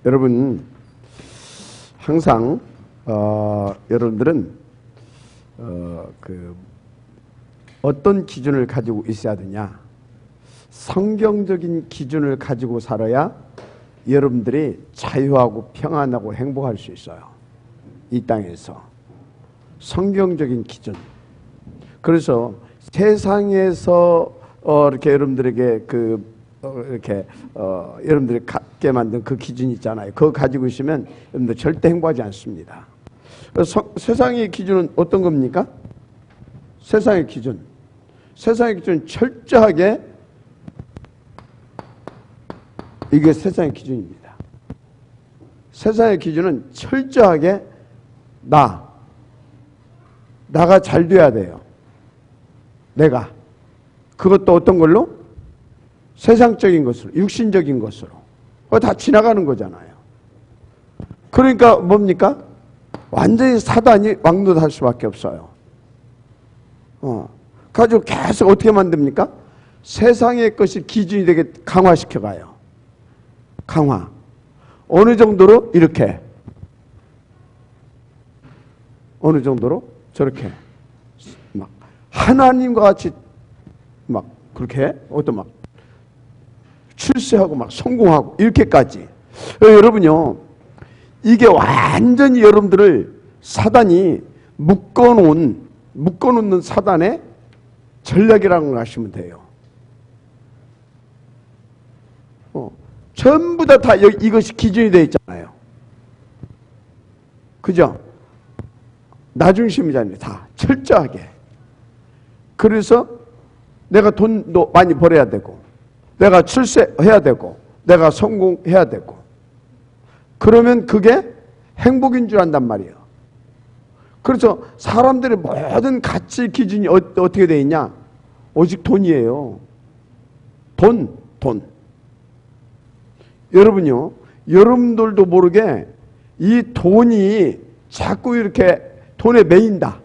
여러분 항상 여러분들은 어떤 기준을 가지고 있어야 되냐? 성경적인 기준을 가지고 살아야 여러분들이 자유하고 평안하고 행복할 수 있어요. 이 땅에서 성경적인 기준. 그래서 세상에서 이렇게 여러분들에게 여러분들이 갖게 만든 그 기준이 있잖아요. 그거 가지고 있으면 여러분들 절대 행복하지 않습니다. 세상의 기준은 어떤 겁니까? 세상의 기준은 철저하게 이게 세상의 기준입니다. 세상의 기준은 철저하게 나가 잘 돼야 돼요. 내가. 그것도 어떤 걸로? 세상적인 것으로, 육신적인 것으로. 다 지나가는 거잖아요. 그러니까 뭡니까? 완전히 사단이 왕노할 수밖에 없어요. 가지고 계속 어떻게 만듭니까? 세상의 것이 기준이 되게 강화시켜가요. 강화. 어느 정도로? 이렇게. 어느 정도로? 저렇게. 막 하나님과 같이 막 그렇게 막 출세하고 막 성공하고 이렇게까지. 여러분요, 이게 완전히 여러분들을 사단이 묶어놓는 사단의 전략이라는 걸 아시면 돼요. 전부 다 이것이 기준이 되어 있잖아요. 그죠? 나 중심이잖아요. 다 철저하게. 그래서 내가 돈도 많이 벌어야 되고, 내가 출세해야 되고, 내가 성공해야 되고, 그러면 그게 행복인 줄 안단 말이에요. 그래서 사람들의 모든 가치 기준이 어떻게 되어 있냐? 오직 돈이에요. 돈. 여러분요, 여러분들도 모르게 이 돈이 자꾸 이렇게 돈에 매인다.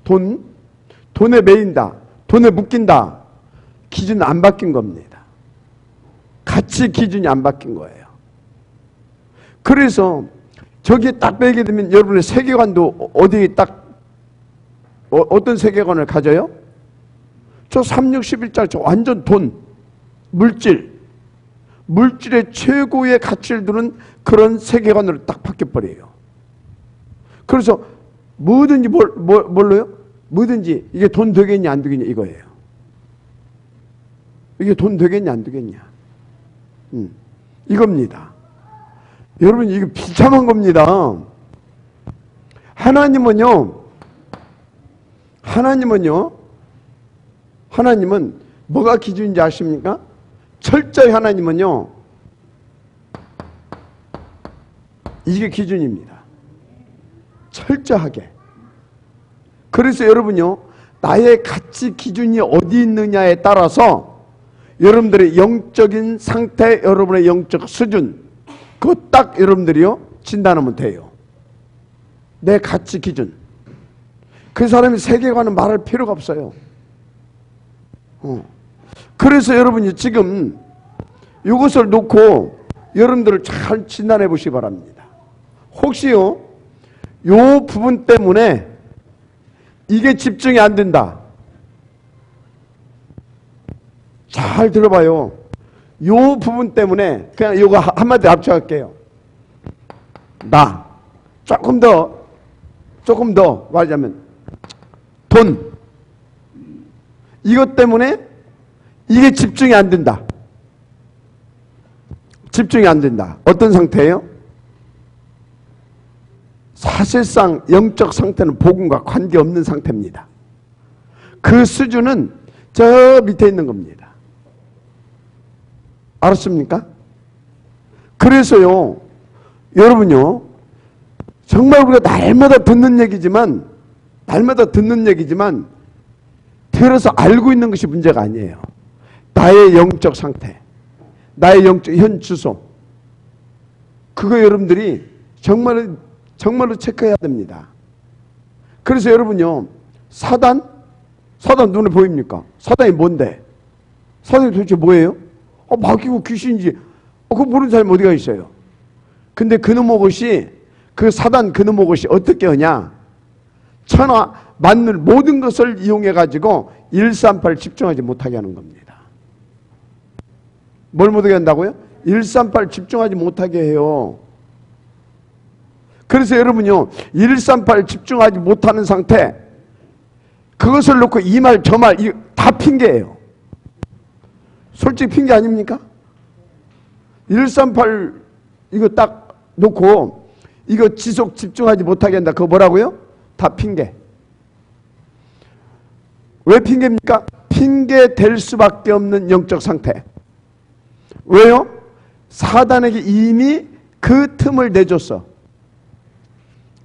돈에 매인다. 돈에 묶인다. 기준은 안 바뀐 겁니다. 가치 기준이 안 바뀐 거예요. 그래서 저기에 딱 빼게 되면 여러분의 세계관도 어디에 어떤 세계관을 가져요? 저 361자 저 완전 돈, 물질의 최고의 가치를 두는 그런 세계관으로 딱 바뀌어버려요. 그래서 뭐든지 뭘로요? 뭐든지 이게 돈 되겠냐 안 되겠냐 이거예요. 이게 돈 되겠냐 안 되겠냐. 이겁니다. 여러분 이게 비참한 겁니다. 하나님은 뭐가 기준인지 아십니까? 철저히 하나님은요, 이게 기준입니다. 철저하게. 그래서 여러분요, 나의 가치 기준이 어디 있느냐에 따라서 여러분들의 영적인 상태, 여러분의 영적 수준, 그거 딱 여러분들이요 진단하면 돼요. 내 가치 기준. 그 사람이 세계관은 말할 필요가 없어요. 그래서 여러분이 지금 이것을 놓고 여러분들을 잘 진단해 보시기 바랍니다. 혹시요 요 부분 때문에 이게 집중이 안 된다. 잘 들어봐요. 요 부분 때문에 그냥 요거 한마디 합쳐갈게요. 조금 더 말하자면 돈. 이것 때문에 이게 집중이 안 된다. 집중이 안 된다. 어떤 상태예요? 사실상 영적 상태는 복음과 관계없는 상태입니다. 그 수준은 저 밑에 있는 겁니다. 알았습니까? 그래서요, 여러분요, 정말 우리가 날마다 듣는 얘기지만, 들어서 알고 있는 것이 문제가 아니에요. 나의 영적 상태, 나의 영적 현 주소, 그거 여러분들이 정말로 체크해야 됩니다. 그래서 여러분요, 사단 눈에 보입니까? 사단이 뭔데? 사단이 도대체 뭐예요? 마귀고 귀신인지 그거 모르는 사람이 어디가 있어요? 근데 그놈의 것이, 그 사단 그놈의 것이 어떻게 하냐? 천하 만물 모든 것을 이용해 가지고 138 집중하지 못하게 하는 겁니다. 뭘 못하게 한다고요? 138 집중하지 못하게 해요. 그래서 여러분요, 138 집중하지 못하는 상태, 그것을 놓고 이 말 저 말 다 핑계예요. 솔직히 핑계 아닙니까? 138 이거 딱 놓고 이거 지속 집중하지 못하게 한다. 그거 뭐라고요? 다 핑계. 왜 핑계입니까? 핑계 될 수밖에 없는 영적 상태. 왜요? 사단에게 이미 그 틈을 내줬어.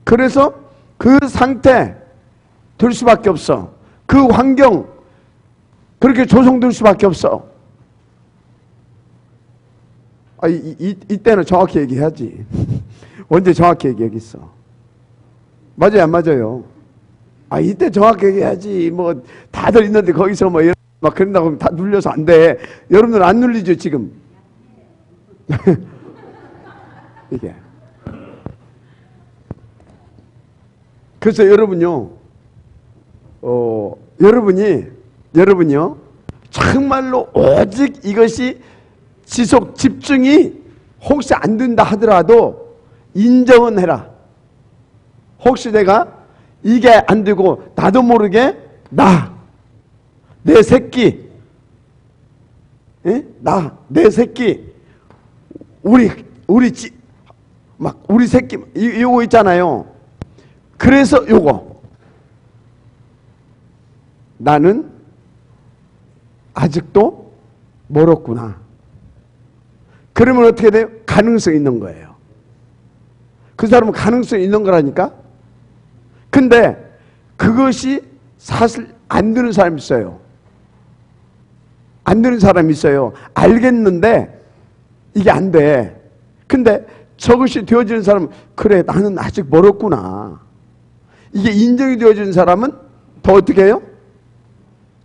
그래서 그 상태 될 수밖에 없어. 그 환경 그렇게 조성될 수밖에 없어. 이때는 정확히 얘기해야지. 언제 정확히 얘기하겠어? 맞아요, 안 맞아요? 이때 정확히 얘기해야지. 뭐 다들 있는데 거기서 뭐 막 그런다고 하면 다 눌려서 안 돼. 여러분들 안 눌리죠 지금? 이게. 그래서 여러분요, 여러분이요, 정말로 오직 이것이 지속 집중이 혹시 안 된다 하더라도 인정은 해라. 혹시 내가 이게 안 되고 나도 모르게 내 새끼, 내 새끼, 우리 새끼 요거 있잖아요. 그래서 요거 나는 아직도 멀었구나. 그러면 어떻게 돼요? 가능성이 있는 거예요. 그 사람은 가능성이 있는 거라니까. 근데 그것이 사실 안 되는 사람이 있어요. 안 되는 사람이 있어요. 알겠는데 이게 안 돼. 근데 저것이 되어지는 사람은 그래 나는 아직 멀었구나. 이게 인정이 되어지는 사람은 더 어떻게 해요?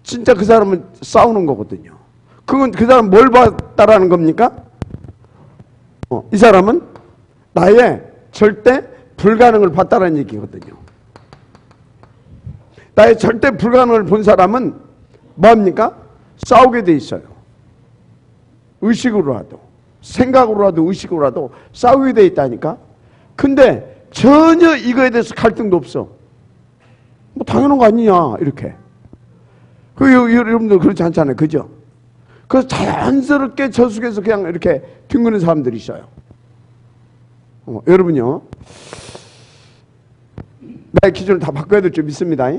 진짜 그 사람은 싸우는 거거든요. 그건 그 사람 뭘 봤다라는 겁니까? 이 사람은 나의 절대 불가능을 봤다라는 얘기거든요. 나의 절대 불가능을 본 사람은 뭡니까? 싸우게 돼 있어요. 의식으로라도 생각으로라도 의식으로라도 싸우게 돼 있다니까. 근데 전혀 이거에 대해서 갈등도 없어. 뭐 당연한 거 아니냐 이렇게. 여러분들 그렇지 않잖아요, 그죠? 그래서 자연스럽게 저 속에서 그냥 이렇게 뒹구는 사람들이 있어요. 여러분요, 나의 기준을 다 바꿔야 될 줄 믿습니다.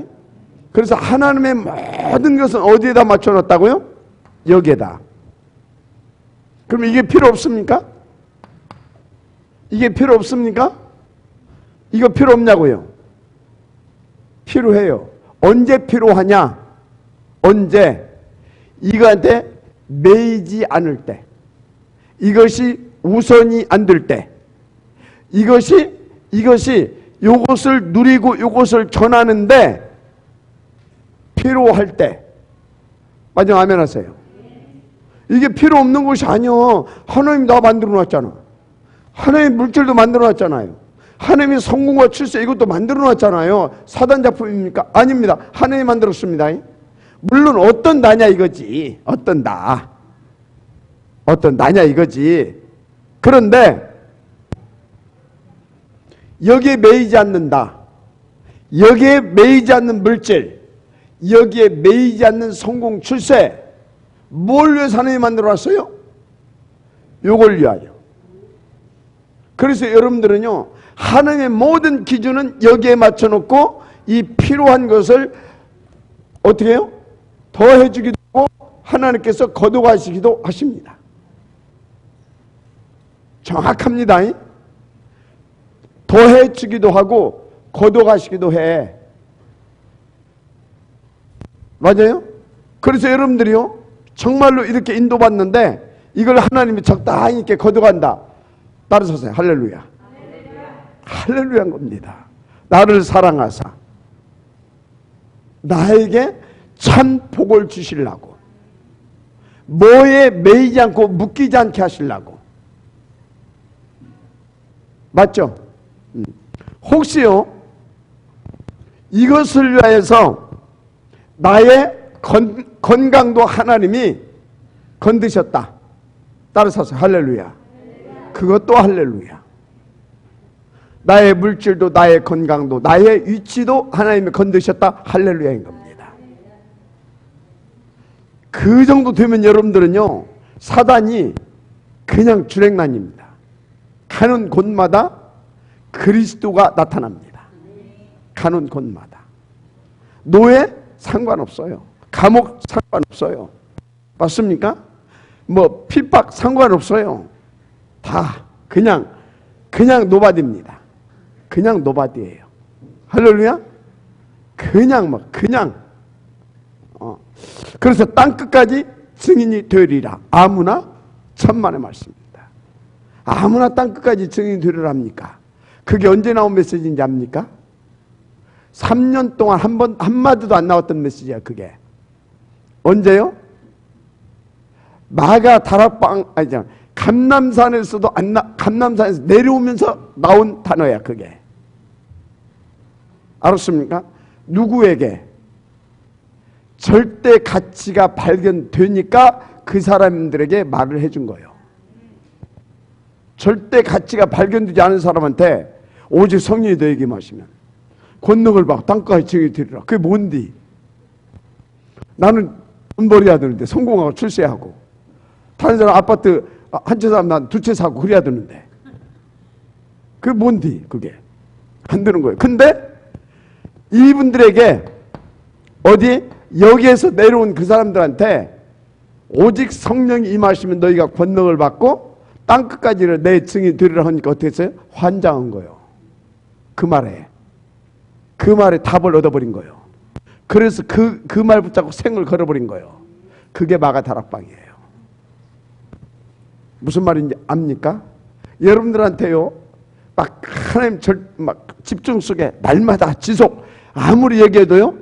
그래서 하나님의 모든 것은 어디에다 맞춰놨다고요? 여기에다. 그럼 이게 필요 없습니까? 이게 필요 없습니까? 이거 필요 없냐고요? 필요해요. 언제 필요하냐? 언제? 이거한테 매이지 않을 때, 이것이 우선이 안 될 때, 이것이 요것을 누리고 요것을 전하는데 필요할 때. 맞아, 아멘 하세요. 이게 필요 없는 것이 아니요. 하나님 다 만들어 놨잖아. 하나님 물질도 만들어 놨잖아요. 하나님이 성공과 출세 이것도 만들어 놨잖아요. 사단 작품입니까? 아닙니다. 하나님이 만들었습니다. 물론 어떤 나냐 이거지. 어떤 나냐 이거지. 그런데 여기에 매이지 않는다. 여기에 매이지 않는 물질, 여기에 매이지 않는 성공 출세, 뭘 위해서 하나님이 만들어놨어요? 요걸 위하여. 그래서 여러분들은요, 하나님의 모든 기준은 여기에 맞춰놓고 이 필요한 것을 어떻게 해요? 더해주기도 하고 하나님께서 거둬가시기도 하십니다. 정확합니다. 더해주기도 하고 거둬가시기도 해. 맞아요? 그래서 여러분들이요, 정말로 이렇게 인도받는데 이걸 하나님이 적당히 이렇게 거둬간다. 따라서세요. 할렐루야. 할렐루야인 겁니다. 나를 사랑하사 나에게 참 복을 주시려고, 뭐에 매이지 않고 묶이지 않게 하시려고. 맞죠? 혹시요 이것을 위하여서 나의 건강도 하나님이 건드셨다. 따라서 할렐루야. 그것도 할렐루야. 나의 물질도 나의 건강도 나의 위치도 하나님이 건드셨다. 할렐루야인 겁니다. 그 정도 되면 여러분들은요 사단이 그냥 주랭난입니다. 가는 곳마다 그리스도가 나타납니다. 가는 곳마다. 노예 상관없어요. 감옥 상관없어요. 맞습니까? 뭐 핍박 상관없어요. 다 그냥 노바디입니다. 그냥 노바디예요. 할렐루야. 그냥 그래서 땅끝까지 증인이 되리라. 아무나 천만의 말씀입니다. 아무나 땅끝까지 증인이 되리라 합니까? 그게 언제 나온 메시지인지 압니까? 3년 동안 한마디도 안 나왔던 메시지야. 그게 언제요? 마가 다락방 아니잖아. 감남산에서도 감남산에서 내려오면서 나온 단어야. 그게 알았습니까? 누구에게? 절대 가치가 발견되니까 그 사람들에게 말을 해준 거예요. 절대 가치가 발견되지 않은 사람한테 오직 성령이 너에게 마시면 권능을 받고 땅까지 증인이 되리라. 그게 뭔디? 나는 돈벌이해야 되는데 성공하고 출세하고 다른 사람 아파트 한 채 사면 난 두 채 사고 그래야 되는데 그게 뭔디? 그게 안 되는 거예요. 근데 이분들에게 어디 여기에서 내려온 그 사람들한테 오직 성령이 임하시면 너희가 권능을 받고 땅끝까지 내 증인이 되리라 하니까 어떻게 했어요? 환장한 거예요. 그 말에 답을 얻어버린 거예요. 그래서 그 말 붙잡고 생을 걸어버린 거예요. 그게 마가 다락방이에요. 무슨 말인지 압니까? 여러분들한테요 막 하나님 막 집중 속에 날마다 지속 아무리 얘기해도요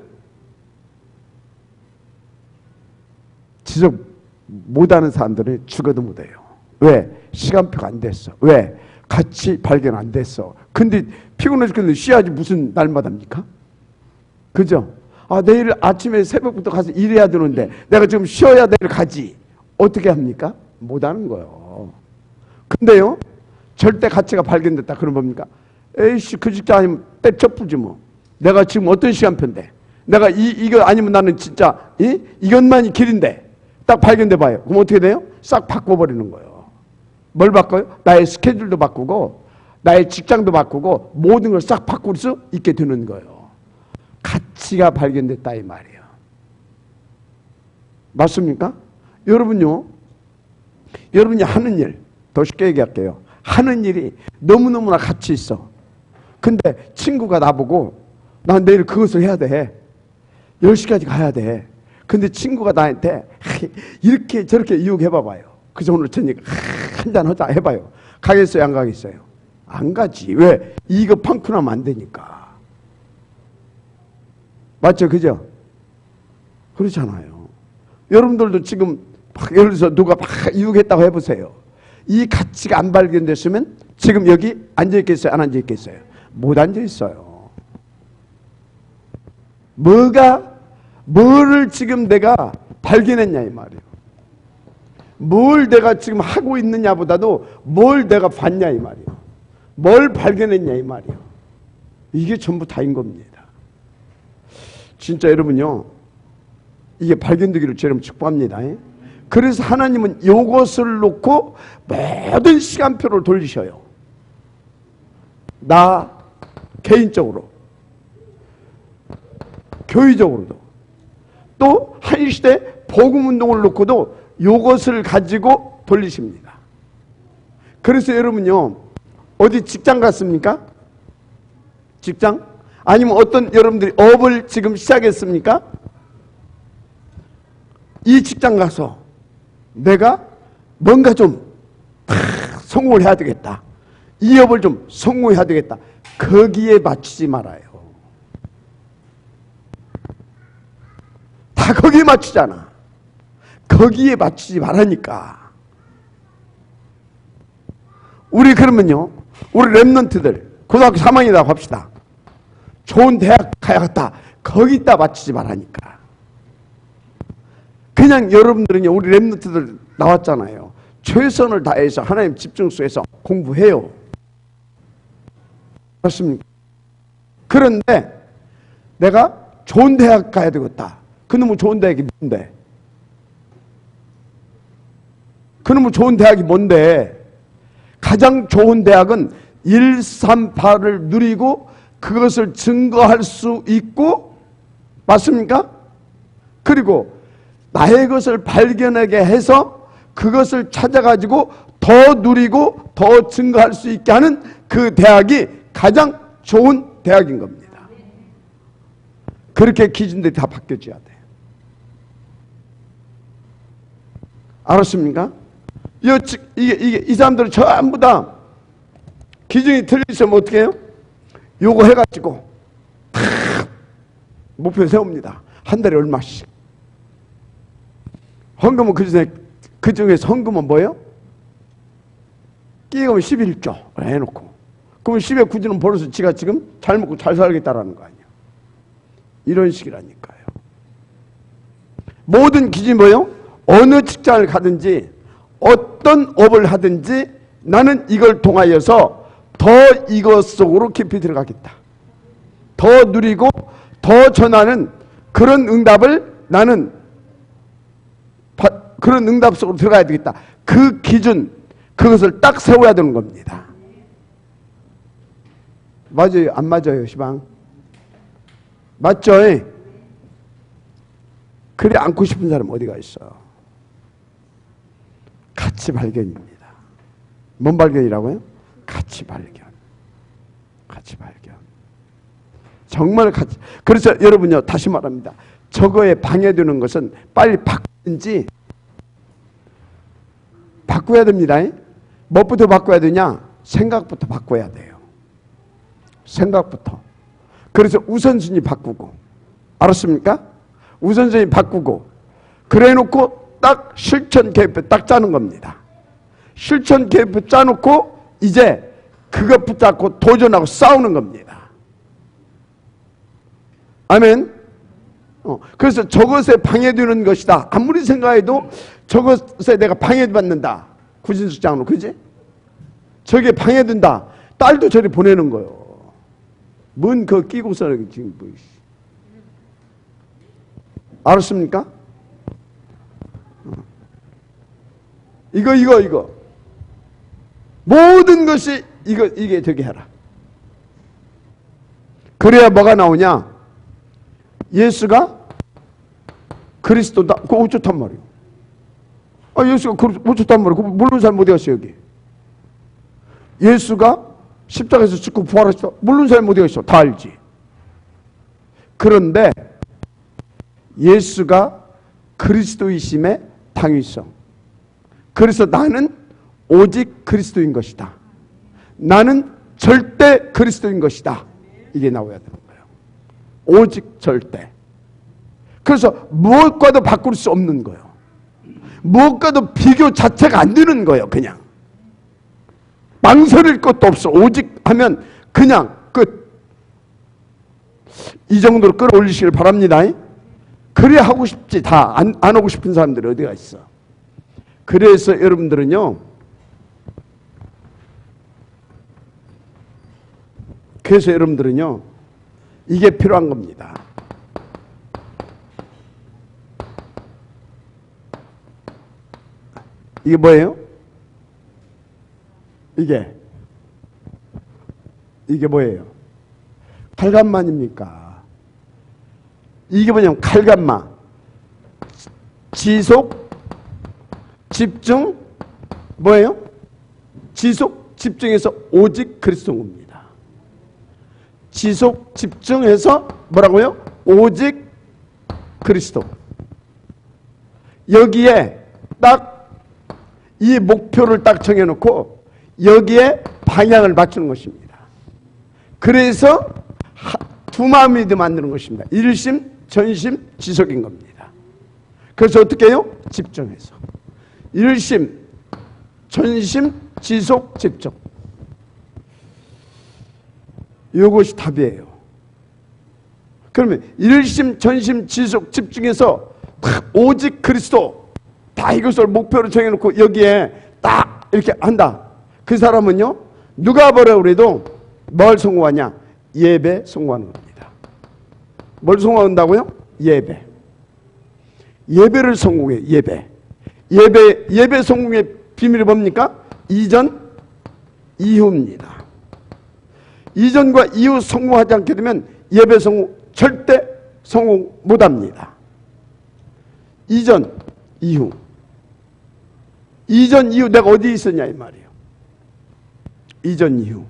지속 못하는 사람들은 죽어도 못해요. 왜? 시간표가 안 됐어. 왜? 같이 발견 안 됐어. 근데 피곤해 죽겠는데 쉬어야지 무슨 날마다입니까? 그죠? 아 내일 아침에 새벽부터 가서 일해야 되는데 내가 지금 쉬어야 내일 가지. 어떻게 합니까? 못하는 거예요. 근데요 절대 가치가 발견됐다. 그럼 뭡니까? 에이씨 그 직장 아니면 때쳐쁘지 뭐. 내가 지금 어떤 시간표인데 내가 이거 아니면 나는 진짜 이것만이 길인데 딱 발견돼 봐요. 그럼 어떻게 돼요? 싹 바꿔버리는 거예요. 뭘 바꿔요? 나의 스케줄도 바꾸고 나의 직장도 바꾸고 모든 걸 싹 바꿀 수 있게 되는 거예요. 가치가 발견됐다 이 말이에요. 맞습니까? 여러분이 하는 일 더 쉽게 얘기할게요. 하는 일이 너무너무나 가치 있어. 근데 친구가 나보고 난 내일 그것을 해야 돼. 10시까지 가야 돼. 근데 친구가 나한테 이렇게 저렇게 유혹해봐봐요. 그래서 오늘 저녁 한잔 하자 해봐요. 가겠어요? 안 가겠어요? 안 가지. 왜? 이거 펑크나면 안 되니까. 맞죠? 그죠? 그렇잖아요. 여러분들도 지금 예를 들어서 누가 막 유혹했다고 해보세요. 이 가치가 안 발견됐으면 지금 여기 앉아있겠어요? 안 앉아있겠어요? 못 앉아있어요. 뭐를 지금 내가 발견했냐 이 말이에요. 뭘 내가 지금 하고 있느냐보다도 뭘 내가 봤냐 이 말이에요. 뭘 발견했냐 이 말이에요. 이게 전부 다인 겁니다. 진짜 여러분요 이게 발견되기를 여러분 축복합니다. 그래서 하나님은 이것을 놓고 모든 시간표를 돌리셔요. 나 개인적으로 교회적으로도 또 한 시대 복음운동을 놓고도 이것을 가지고 돌리십니다. 그래서 여러분요 어디 직장 갔습니까? 직장? 아니면 어떤 여러분들이 업을 지금 시작했습니까? 이 직장 가서 내가 뭔가 좀 성공을 해야 되겠다. 이 업을 좀 성공해야 되겠다. 거기에 맞추지 말아요. 다 거기에 맞추잖아. 거기에 맞추지 말라니까. 우리 그러면요 우리 랩런트들 고등학교 3학년이라고 합시다. 좋은 대학 가야겠다. 거기다 맞추지 말라니까. 그냥 여러분들은요, 우리 랩런트들 나왔잖아요. 최선을 다해서 하나님 집중해서 공부해요. 그렇습니까? 그런데 내가 좋은 대학 가야 되겠다. 그놈의 좋은 대학이 뭔데? 그놈의 좋은 대학이 뭔데? 가장 좋은 대학은 138을 누리고 그것을 증거할 수 있고, 맞습니까? 그리고 나의 것을 발견하게 해서 그것을 찾아가지고 더 누리고 더 증거할 수 있게 하는 그 대학이 가장 좋은 대학인 겁니다. 그렇게 기준들이 다 바뀌어져야 돼. 알았습니까? 이 사람들은 전부 다 기준이 틀리시면 어떻게 해요? 요거 해가지고 다 목표 세웁니다. 한 달에 얼마씩. 헌금은 그 중에서 헌금은 뭐예요? 끼고면 11조 해놓고, 그러면 10의 9조는 벌어서 지가 지금 잘 먹고 잘 살겠다라는 거 아니에요. 이런 식이라니까요. 모든 기준이 뭐예요? 어느 직장을 가든지 어떤 업을 하든지 나는 이걸 통하여서 더 이것 속으로 깊이 들어가겠다. 더 누리고 더 전하는 그런 응답을 나는 그런 응답 속으로 들어가야 되겠다. 그 기준, 그것을 딱 세워야 되는 겁니다. 맞아요? 안 맞아요? 시방? 맞죠? 그래 안고 싶은 사람 어디가 있어? 가치 발견입니다. 뭔 발견이라고요? 가치 발견. 가치 발견. 정말 가치. 그래서 여러분요, 다시 말합니다. 저거에 방해되는 것은 빨리 바꾸든지 바꿔야 됩니다. 무엇부터 바꿔야 되냐? 생각부터 바꿔야 돼요. 생각부터. 그래서 우선순위 바꾸고, 알았습니까? 우선순위 바꾸고, 그래 놓고 딱 실천 계획표 딱 짜는 겁니다. 실천 계획표 짜놓고 이제 그것 붙잡고 도전하고 싸우는 겁니다. 아멘. 그래서 저것에 방해되는 것이다. 아무리 생각해도 저것에 내가 방해받는다. 구진숙장으로, 그지? 저게 방해된다. 딸도 저리 보내는 거요. 뭔 그 끼고서 지금 뭐. 알았습니까? 이거. 모든 것이 이게 되게 해라. 그래야 뭐가 나오냐? 예수가 그리스도다. 그거 어쩌단 말이에요. 예수가 어쩌단 말이에요. 모르는 사람 어디 갔어요, 여기? 예수가 십자가에서 죽고 부활하셨다. 모르는 사람 어디 갔어? 다 알지. 그런데 예수가 그리스도이심의 당위성. 그래서 나는 오직 그리스도인 것이다. 나는 절대 그리스도인 것이다. 이게 나와야 되는 거예요. 오직 절대. 그래서 무엇과도 바꿀 수 없는 거예요. 무엇과도 비교 자체가 안 되는 거예요. 그냥 망설일 것도 없어. 오직 하면 그냥 끝. 이 정도로 끌어올리시길 바랍니다. 그래 하고 싶지. 다 안 하고 싶은 사람들이 어디가 있어. 그래서 여러분들은요, 이게 필요한 겁니다. 이게 뭐예요? 이게 뭐예요? 칼감만입니까? 이게 뭐냐면 칼감마. 지속, 집중, 뭐예요? 지속, 집중해서 오직 그리스도입니다. 지속, 집중해서 뭐라고요? 오직 그리스도. 여기에 딱 이 목표를 딱 정해놓고 여기에 방향을 맞추는 것입니다. 그래서 두 마음이 만드는 것입니다. 일심, 전심, 지속인 겁니다. 그래서 어떻게 해요? 집중해서. 일심, 전심, 지속, 집중. 이것이 답이에요. 그러면 일심 전심 지속 집중해서 오직 그리스도 다 이것을 목표로 정해놓고 여기에 딱 이렇게 한다. 그 사람은요, 누가 뭐라 그래도 뭘 성공하냐? 예배 성공하는 겁니다. 뭘 성공한다고요? 예배. 예배를 성공해. 예배 성공의 비밀이 뭡니까? 이전 이후입니다. 이전과 이후 성공하지 않게 되면 예배 성공 절대 성공 못합니다. 이전 이후 내가 어디 있었냐 이 말이에요. 이전 이후.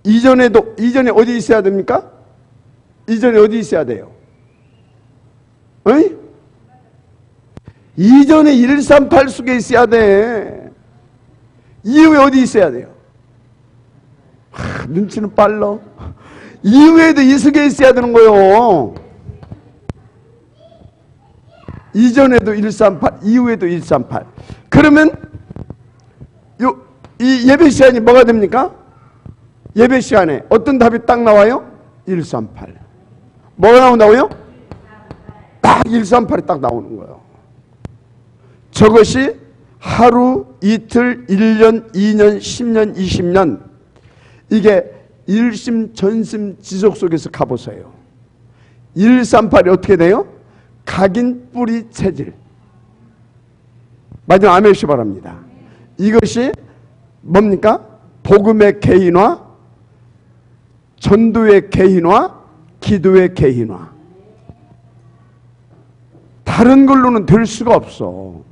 이전에 어디 있어야 됩니까? 이전에 어디 있어야 돼요? 어이? 이전에 138 속에 있어야 돼. 이후에 어디 있어야 돼요? 눈치는 빨라. 이후에도 이 속에 있어야 되는 거예요. 이전에도 138, 이후에도 138. 그러면 이 예배 시간이 뭐가 됩니까? 예배 시간에 어떤 답이 딱 나와요? 138. 뭐가 나온다고요? 딱 138이 딱 나오는 거예요. 저것이 하루, 이틀, 1년, 2년, 10년, 20년 이게 일심 전심 지속 속에서 가보세요. 138이 어떻게 돼요? 각인 뿌리 체질. 마지막 아멘 시 바랍니다. 이것이 뭡니까? 복음의 개인화, 전도의 개인화, 기도의 개인화. 다른 걸로는 될 수가 없어.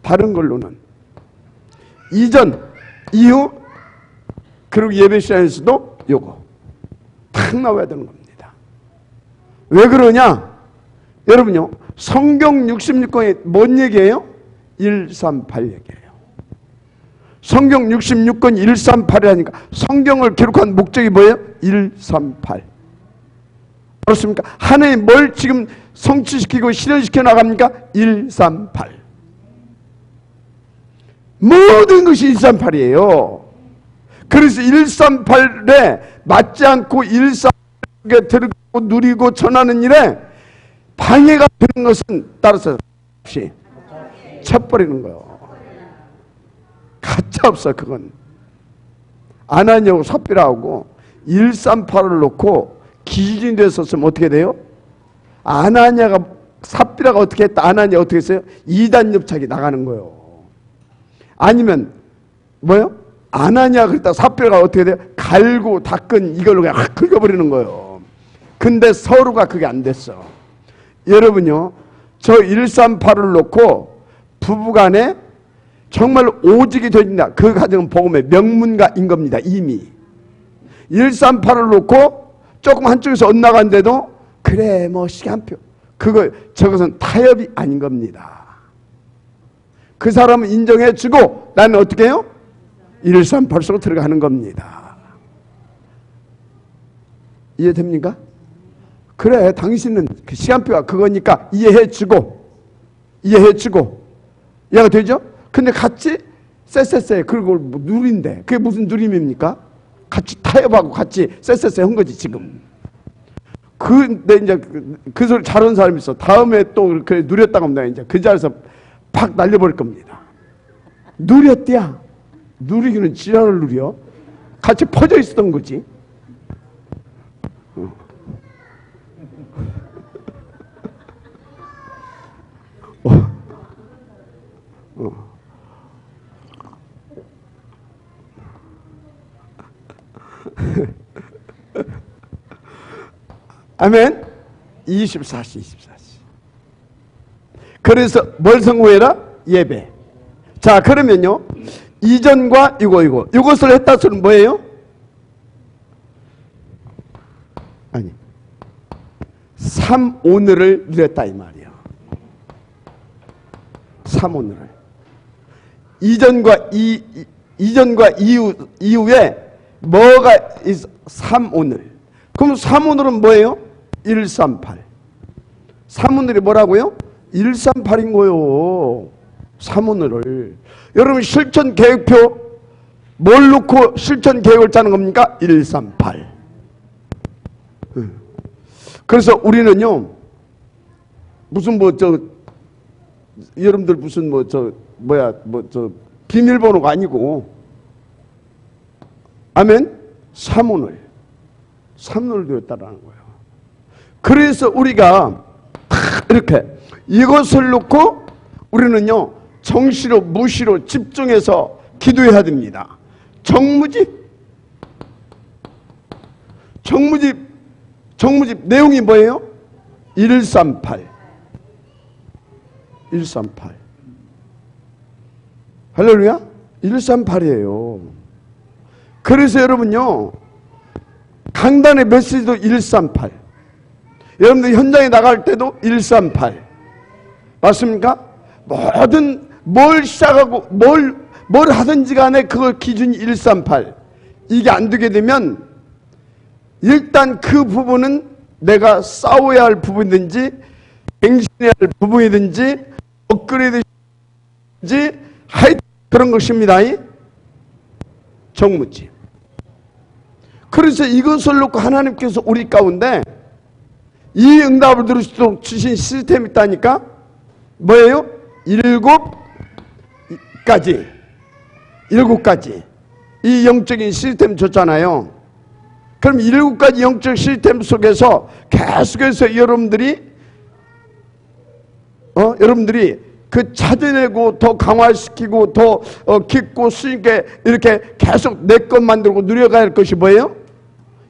다른 걸로는. 이전, 이후, 그리고 예배 시간에서도 요거 탁 나와야 되는 겁니다. 왜 그러냐? 여러분요, 성경 66권이 뭔 얘기예요? 138 얘기예요. 성경 66권 138이라니까 성경을 기록한 목적이 뭐예요? 138. 그렇습니까? 하나님 뭘 지금 성취시키고 실현시켜 나갑니까? 138. 모든 것이 138이에요. 그래서 138에 맞지 않고 138에 들고 누리고 전하는 일에 방해가 되는 것은 따라서 없이 쳐버리는 거예요. 가짜 없어. 그건 아나니아하고 삽비라하고 138을 놓고 기준이 됐었으면 어떻게 돼요? 아나니아가 삽비라가 어떻게 했다? 아나니아 어떻게 했어요? 2단 엽착이 나가는 거예요. 아니면 뭐요? 아나니아 그랬다 삽비라가 어떻게 돼요? 갈고 닦은 이걸로 그냥 확 긁어버리는 거예요. 근데 서로가 그게 안 됐어. 여러분요, 저 138을 놓고 부부간에 정말 오직이 되진다. 그 가정은 복음의 명문가인 겁니다. 이미 138을 놓고 조금 한쪽에서 엇나간데도 그래 뭐 시간표 저것은 타협이 아닌 겁니다. 그 사람은 인정해주고 나는 어떻게 해요? 138 속으로 들어가는 겁니다. 이해됩니까? 그래 당신은 그 시간표가 그거니까 이해해주고 이해가 되죠? 근데 같이 쎄쎄쎄 그걸 뭐 누린대. 그게 무슨 누림입니까? 같이 타협하고 같이 쎄쎄쎄 한 거지 지금. 근데 이제 그 소리 잘하는 사람이 있어. 다음에 또 그래 누렸다고 합니다. 이제 그 자리에서 팍 날려버릴 겁니다. 누렸대야. 누리기는 지랄을 누려. 같이 퍼져 있었던 거지. 아멘. 24시. 그래서 뭘 성공해라? 예배. 자 그러면요, 이전과 이것을 했다 소리는 뭐예요? 아니 3오늘을 누렸다 이 말이야. 3오늘을. 이전과 이후에 뭐가 있어? 3오늘. 그럼 3오늘은 뭐예요? 138. 3오늘이 뭐라고요? 138인 거예요. 3오늘을. 여러분 실천 계획표 뭘 놓고 실천 계획을 짜는 겁니까? 138. 그래서 우리는요, 무슨 여러분들 무슨 비밀번호가 아니고, 아멘? 사문을 되었다라는 거예요. 그래서 우리가 이렇게 이것을 놓고 우리는요, 정시로 무시로 집중해서 기도해야 됩니다. 정무집 내용이 뭐예요? 138. 할렐루야? 138이에요. 그래서 여러분요, 강단의 메시지도 138. 여러분들 현장에 나갈 때도 138. 맞습니까? 모든 뭘 시작하고 뭘 하든지 간에 그걸 기준이 138. 이게 안 되게 되면 일단 그 부분은 내가 싸워야 할 부분이든지 갱신해야 할 부분이든지 업그레이드든지 하여튼 그런 것입니다. 정무집. 그래서 이것을 놓고 하나님께서 우리 가운데 이 응답을 들을 수 있도록 주신 시스템이 있다니까. 뭐예요? 7가지 이 영적인 시스템 줬잖아요. 그럼 7가지 영적 시스템 속에서 계속해서 여러분들이 그 찾아내고 더 강화시키고 더 깊고 수익에 이렇게 계속 내 것 만들고 누려가야 할 것이 뭐예요?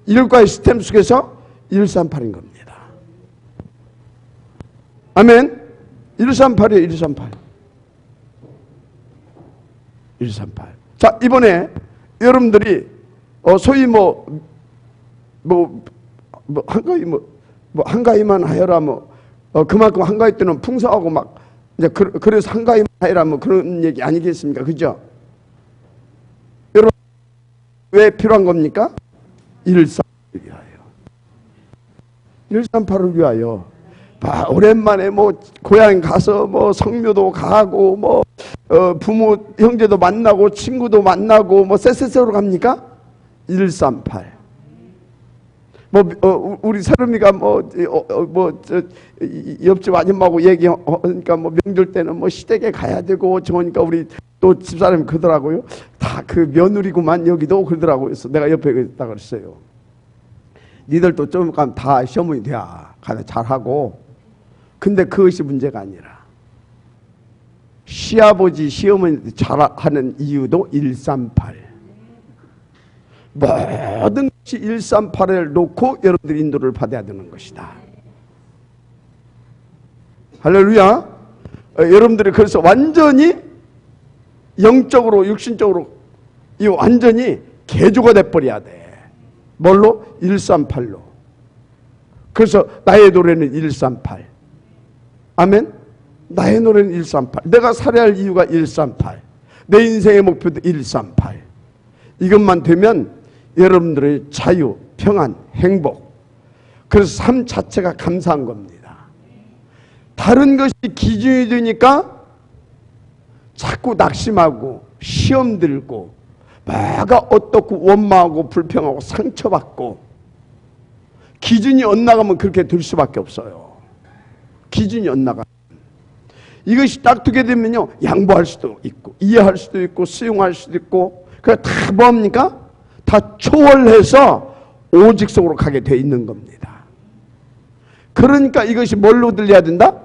7가지 시스템 속에서 138인 겁니다. 아멘. 138이에요. 138. 자, 이번에 여러분들이 소위 한가위만 하여라 그만큼 한가위 때는 풍성하고 막 이제 그래서 한가위만 하여라 그런 얘기 아니겠습니까? 그죠? 여러분 왜 필요한 겁니까? 138을 위하여. 138을 위하여. 오랜만에 고향 가서 성묘도 가고 부모 형제도 만나고 친구도 만나고 쎄쎄쎄로 갑니까? 138. 우리 사람이가 옆집 아줌마하고 얘기하니까 명절 때는 시댁에 가야 되고 저러니까 우리 또 집사람이 그러더라고요. 다 그 며느리구만 여기도 그러더라고요. 그래서 내가 옆에 있다 그랬어요. 니들도 좀 가면 다 시어머니 돼야 가서 잘하고. 근데 그것이 문제가 아니라 시아버지 시어머니 잘하는 이유도 138. 모든 것이 138을 놓고 여러분들이 인도를 받아야 되는 것이다. 할렐루야. 여러분들이 그래서 완전히 영적으로 육신적으로 이 완전히 개조가 돼버려야 돼. 뭘로? 138로. 그래서 나의 노래는 138. 아멘. 나의 노래는 138. 내가 살아야 할 이유가 138. 내 인생의 목표도 138. 이것만 되면 여러분들의 자유, 평안, 행복. 그래서 삶 자체가 감사한 겁니다. 다른 것이 기준이 되니까 자꾸 낙심하고 시험 들고 뭐가 어떻고 원망하고 불평하고 상처받고 기준이 엇나가면 그렇게 될 수밖에 없어요. 기준이 엇나가. 이것이 딱 두게 되면요, 양보할 수도 있고 이해할 수도 있고 수용할 수도 있고 그게 다 뭡니까? 다 초월해서 오직성으로 가게 돼 있는 겁니다. 그러니까 이것이 뭘로 들려야 된다?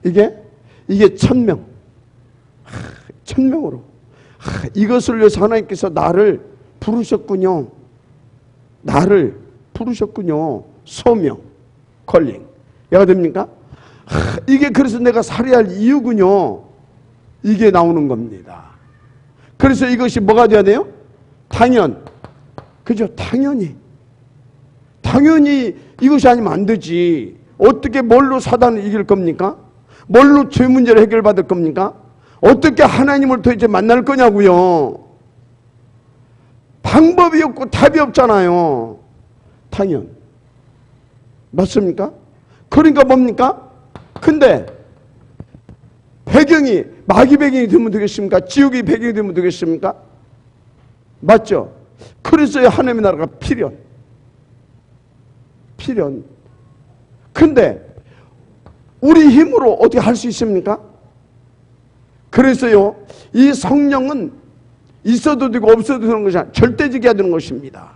이게 천명. 천명으로. 이것을 위해서 하나님께서 나를 부르셨군요. 나를 부르셨군요. 소명, 컬링. 이해가 됩니까? 이게 그래서 내가 살아야 할 이유군요. 이게 나오는 겁니다. 그래서 이것이 뭐가 돼야 돼요? 당연. 그죠? 당연히 이것이 아니면 안 되지. 어떻게 뭘로 사단을 이길 겁니까? 뭘로 죄 문제를 해결받을 겁니까? 어떻게 하나님을 도대체 만날 거냐고요. 방법이 없고 답이 없잖아요. 당연. 맞습니까? 그러니까 뭡니까? 근데 배경이 마귀 배경이 되면 되겠습니까? 지옥의 배경이 되면 되겠습니까? 맞죠? 그래서 하나님의 나라가 필연. 근데 우리 힘으로 어떻게 할 수 있습니까? 그래서요, 이 성령은 있어도 되고 없어도 되는 것이 아니라 절대적이어야 되는 것입니다.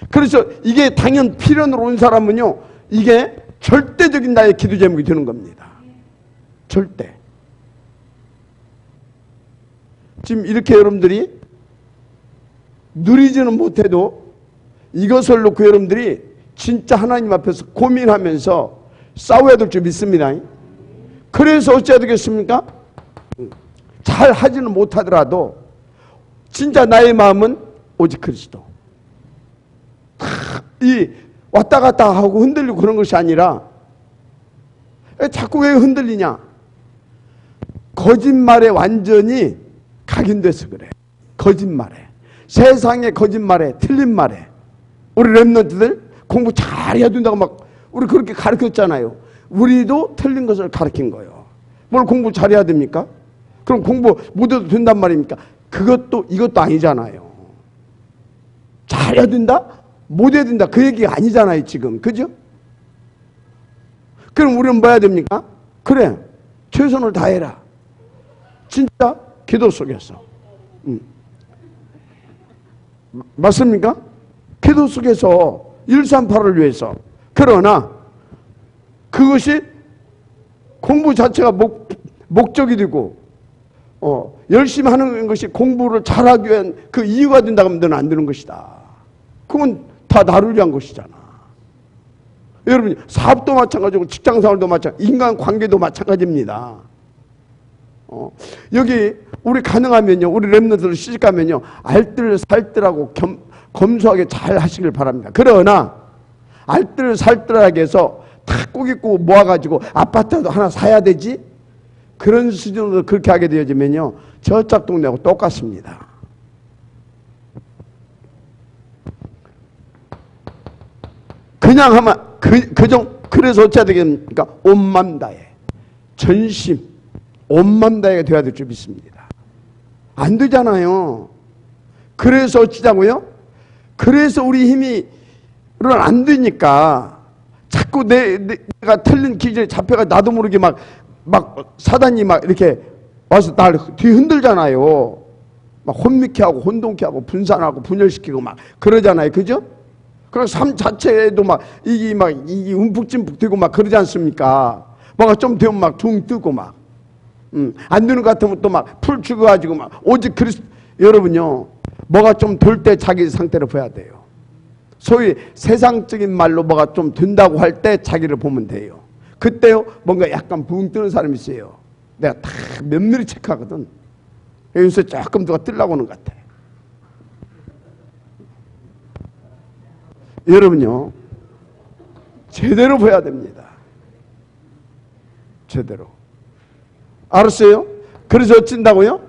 그래서 이게 당연 필연으로 온 사람은요, 이게 절대적인 나의 기도 제목이 되는 겁니다. 절대. 지금 이렇게 여러분들이 누리지는 못해도 이것을 놓고 여러분들이 진짜 하나님 앞에서 고민하면서 싸워야 될 줄 믿습니다. 그래서 어찌해야 되겠습니까? 잘 하지는 못하더라도 진짜 나의 마음은 오직 그리스도. 이 왔다 갔다 하고 흔들리고 그런 것이 아니라, 자꾸 왜 흔들리냐? 거짓말에 완전히 각인돼서 그래. 거짓말에, 세상의 거짓말에, 틀린 말에. 우리 랩런트들 공부 잘해야 된다고 막 우리 그렇게 가르쳤잖아요. 우리도 틀린 것을 가르친 거예요. 뭘 공부 잘해야 됩니까? 그럼 공부 못해도 된단 말입니까? 이것도 아니잖아요. 잘해야 된다? 못해야 된다. 그 얘기가 아니잖아요, 지금. 그죠? 그럼 우리는 뭐 해야 됩니까? 그래, 최선을 다해라. 진짜 기도 속에서. 맞습니까? 기도 속에서 138을 위해서. 그러나 그것이 공부 자체가 목적이 되고 열심히 하는 것이 공부를 잘하기 위한 그 이유가 된다고 하면 너는 안 되는 것이다. 그건 다 나를 위한 것이잖아. 여러분, 사업도 마찬가지고 직장생활도 마찬가지고 인간관계도 마찬가지입니다. 여기 우리 가능하면요, 우리 랩런트들 시집가면요, 알뜰살뜰하고 검소하게 잘 하시길 바랍니다. 그러나 알뜰살뜰하게 해서 다 꾸깃꾸깃 모아가지고 아파트도 하나 사야 되지? 그런 수준으로 그렇게 하게 되어지면요, 저쪽 동네하고 똑같습니다. 그냥 하면 그래서 어찌해야 되겠습니까? 온맘 다해, 전심, 온맘 다해가 돼야 될 줄 믿습니다. 안 되잖아요. 그래서 어찌자고요? 그래서 우리 힘이 안 되니까 자꾸 내가 틀린 기준에 잡혀가 나도 모르게 막 사단이 막 이렇게 와서 날 뒤흔들잖아요. 막 혼미케 하고 혼동케 하고 분산하고 분열시키고 막 그러잖아요. 그죠? 그리고 삶 자체에도 이게 움푹짐푹 되고 막 그러지 않습니까? 뭐가 좀 되면 막 둥 뜨고 막. 안 되는 것 같으면 또 막 풀 죽어가지고 막 오직 그리스도. 여러분요, 뭐가 좀 될 때 자기 상태를 봐야 돼요. 소위 세상적인 말로 뭐가 좀 된다고 할 때 자기를 보면 돼요. 그때요, 뭔가 약간 붕 뜨는 사람이 있어요. 내가 다 면밀히 체크하거든. 여기서 조금 누가 뜨려고 하는 것 같아. 여러분요, 제대로 봐야 됩니다. 제대로. 알았어요? 그래서 어쩐다고요?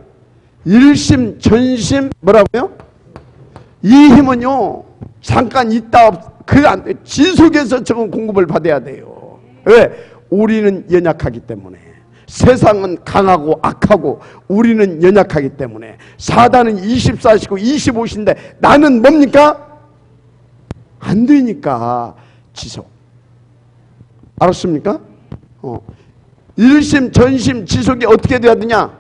일심, 전심, 뭐라고요? 이 힘은요, 잠깐 있다, 그게 안 돼. 지속해서 저건 공급을 받아야 돼요. 왜? 우리는 연약하기 때문에. 세상은 강하고 악하고 우리는 연약하기 때문에. 사단은 24시고 25시인데 나는 뭡니까? 안 되니까 지속. 알았습니까? 일심, 전심, 지속이 어떻게 돼야 되냐?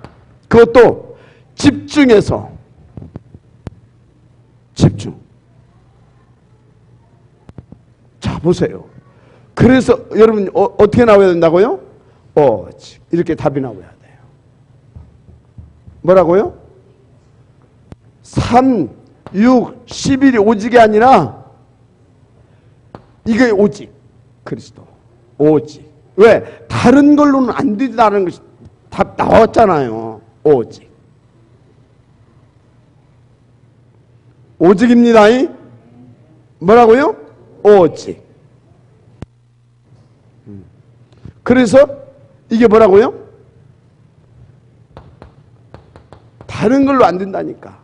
그것도 집중해서. 집중. 자, 보세요. 그래서 여러분 어떻게 나와야 된다고요? 이렇게 답이 나와야 돼요. 뭐라고요? 3, 6, 11이 오직이 아니라 이게 오직 그리스도. 오직. 왜? 다른 걸로는 안 된다는 것이 답 나왔잖아요. 오직. 오직입니다. 뭐라고요? 오직. 그래서 이게 뭐라고요? 다른 걸로 안 된다니까.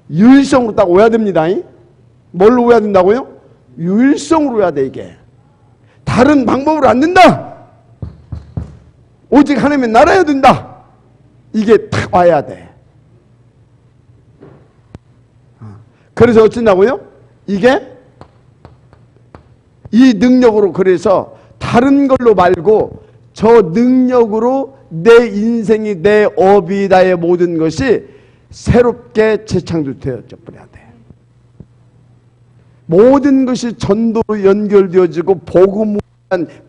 유일성으로 딱 오야 됩니다. 뭘로 오야 된다고요? 유일성으로 오야 돼. 이게 다른 방법으로 안 된다. 오직 하나님의 나라여야 된다. 이게 탁 와야 돼. 그래서 어쩐다고요? 이게 이 능력으로, 그래서 다른 걸로 말고 저 능력으로 내 인생이, 내 업이, 나의 모든 것이 새롭게 재창조되어 버려야 돼. 모든 것이 전도로 연결되어지고 복음으로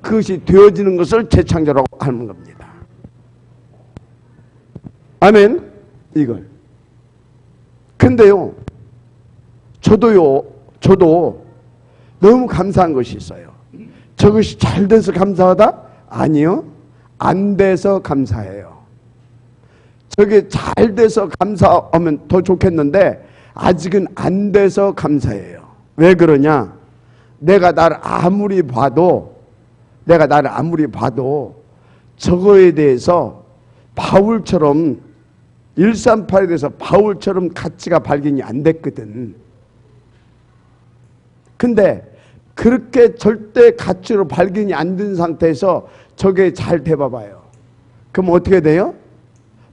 그것이 되어지는 것을 재창조라고 하는 겁니다. 아멘. 이걸. 근데요, 저도 너무 감사한 것이 있어요. 저것이 잘 돼서 감사하다? 아니요. 안 돼서 감사해요. 저게 잘 돼서 감사하면 더 좋겠는데 아직은 안 돼서 감사해요. 왜 그러냐? 내가 나를 아무리 봐도 저거에 대해서 바울처럼 138에 대해서 바울처럼 가치가 발견이 안 됐거든. 근데 그렇게 절대 가치로 발견이 안 된 상태에서 저게 잘 돼봐봐요. 그럼 어떻게 돼요?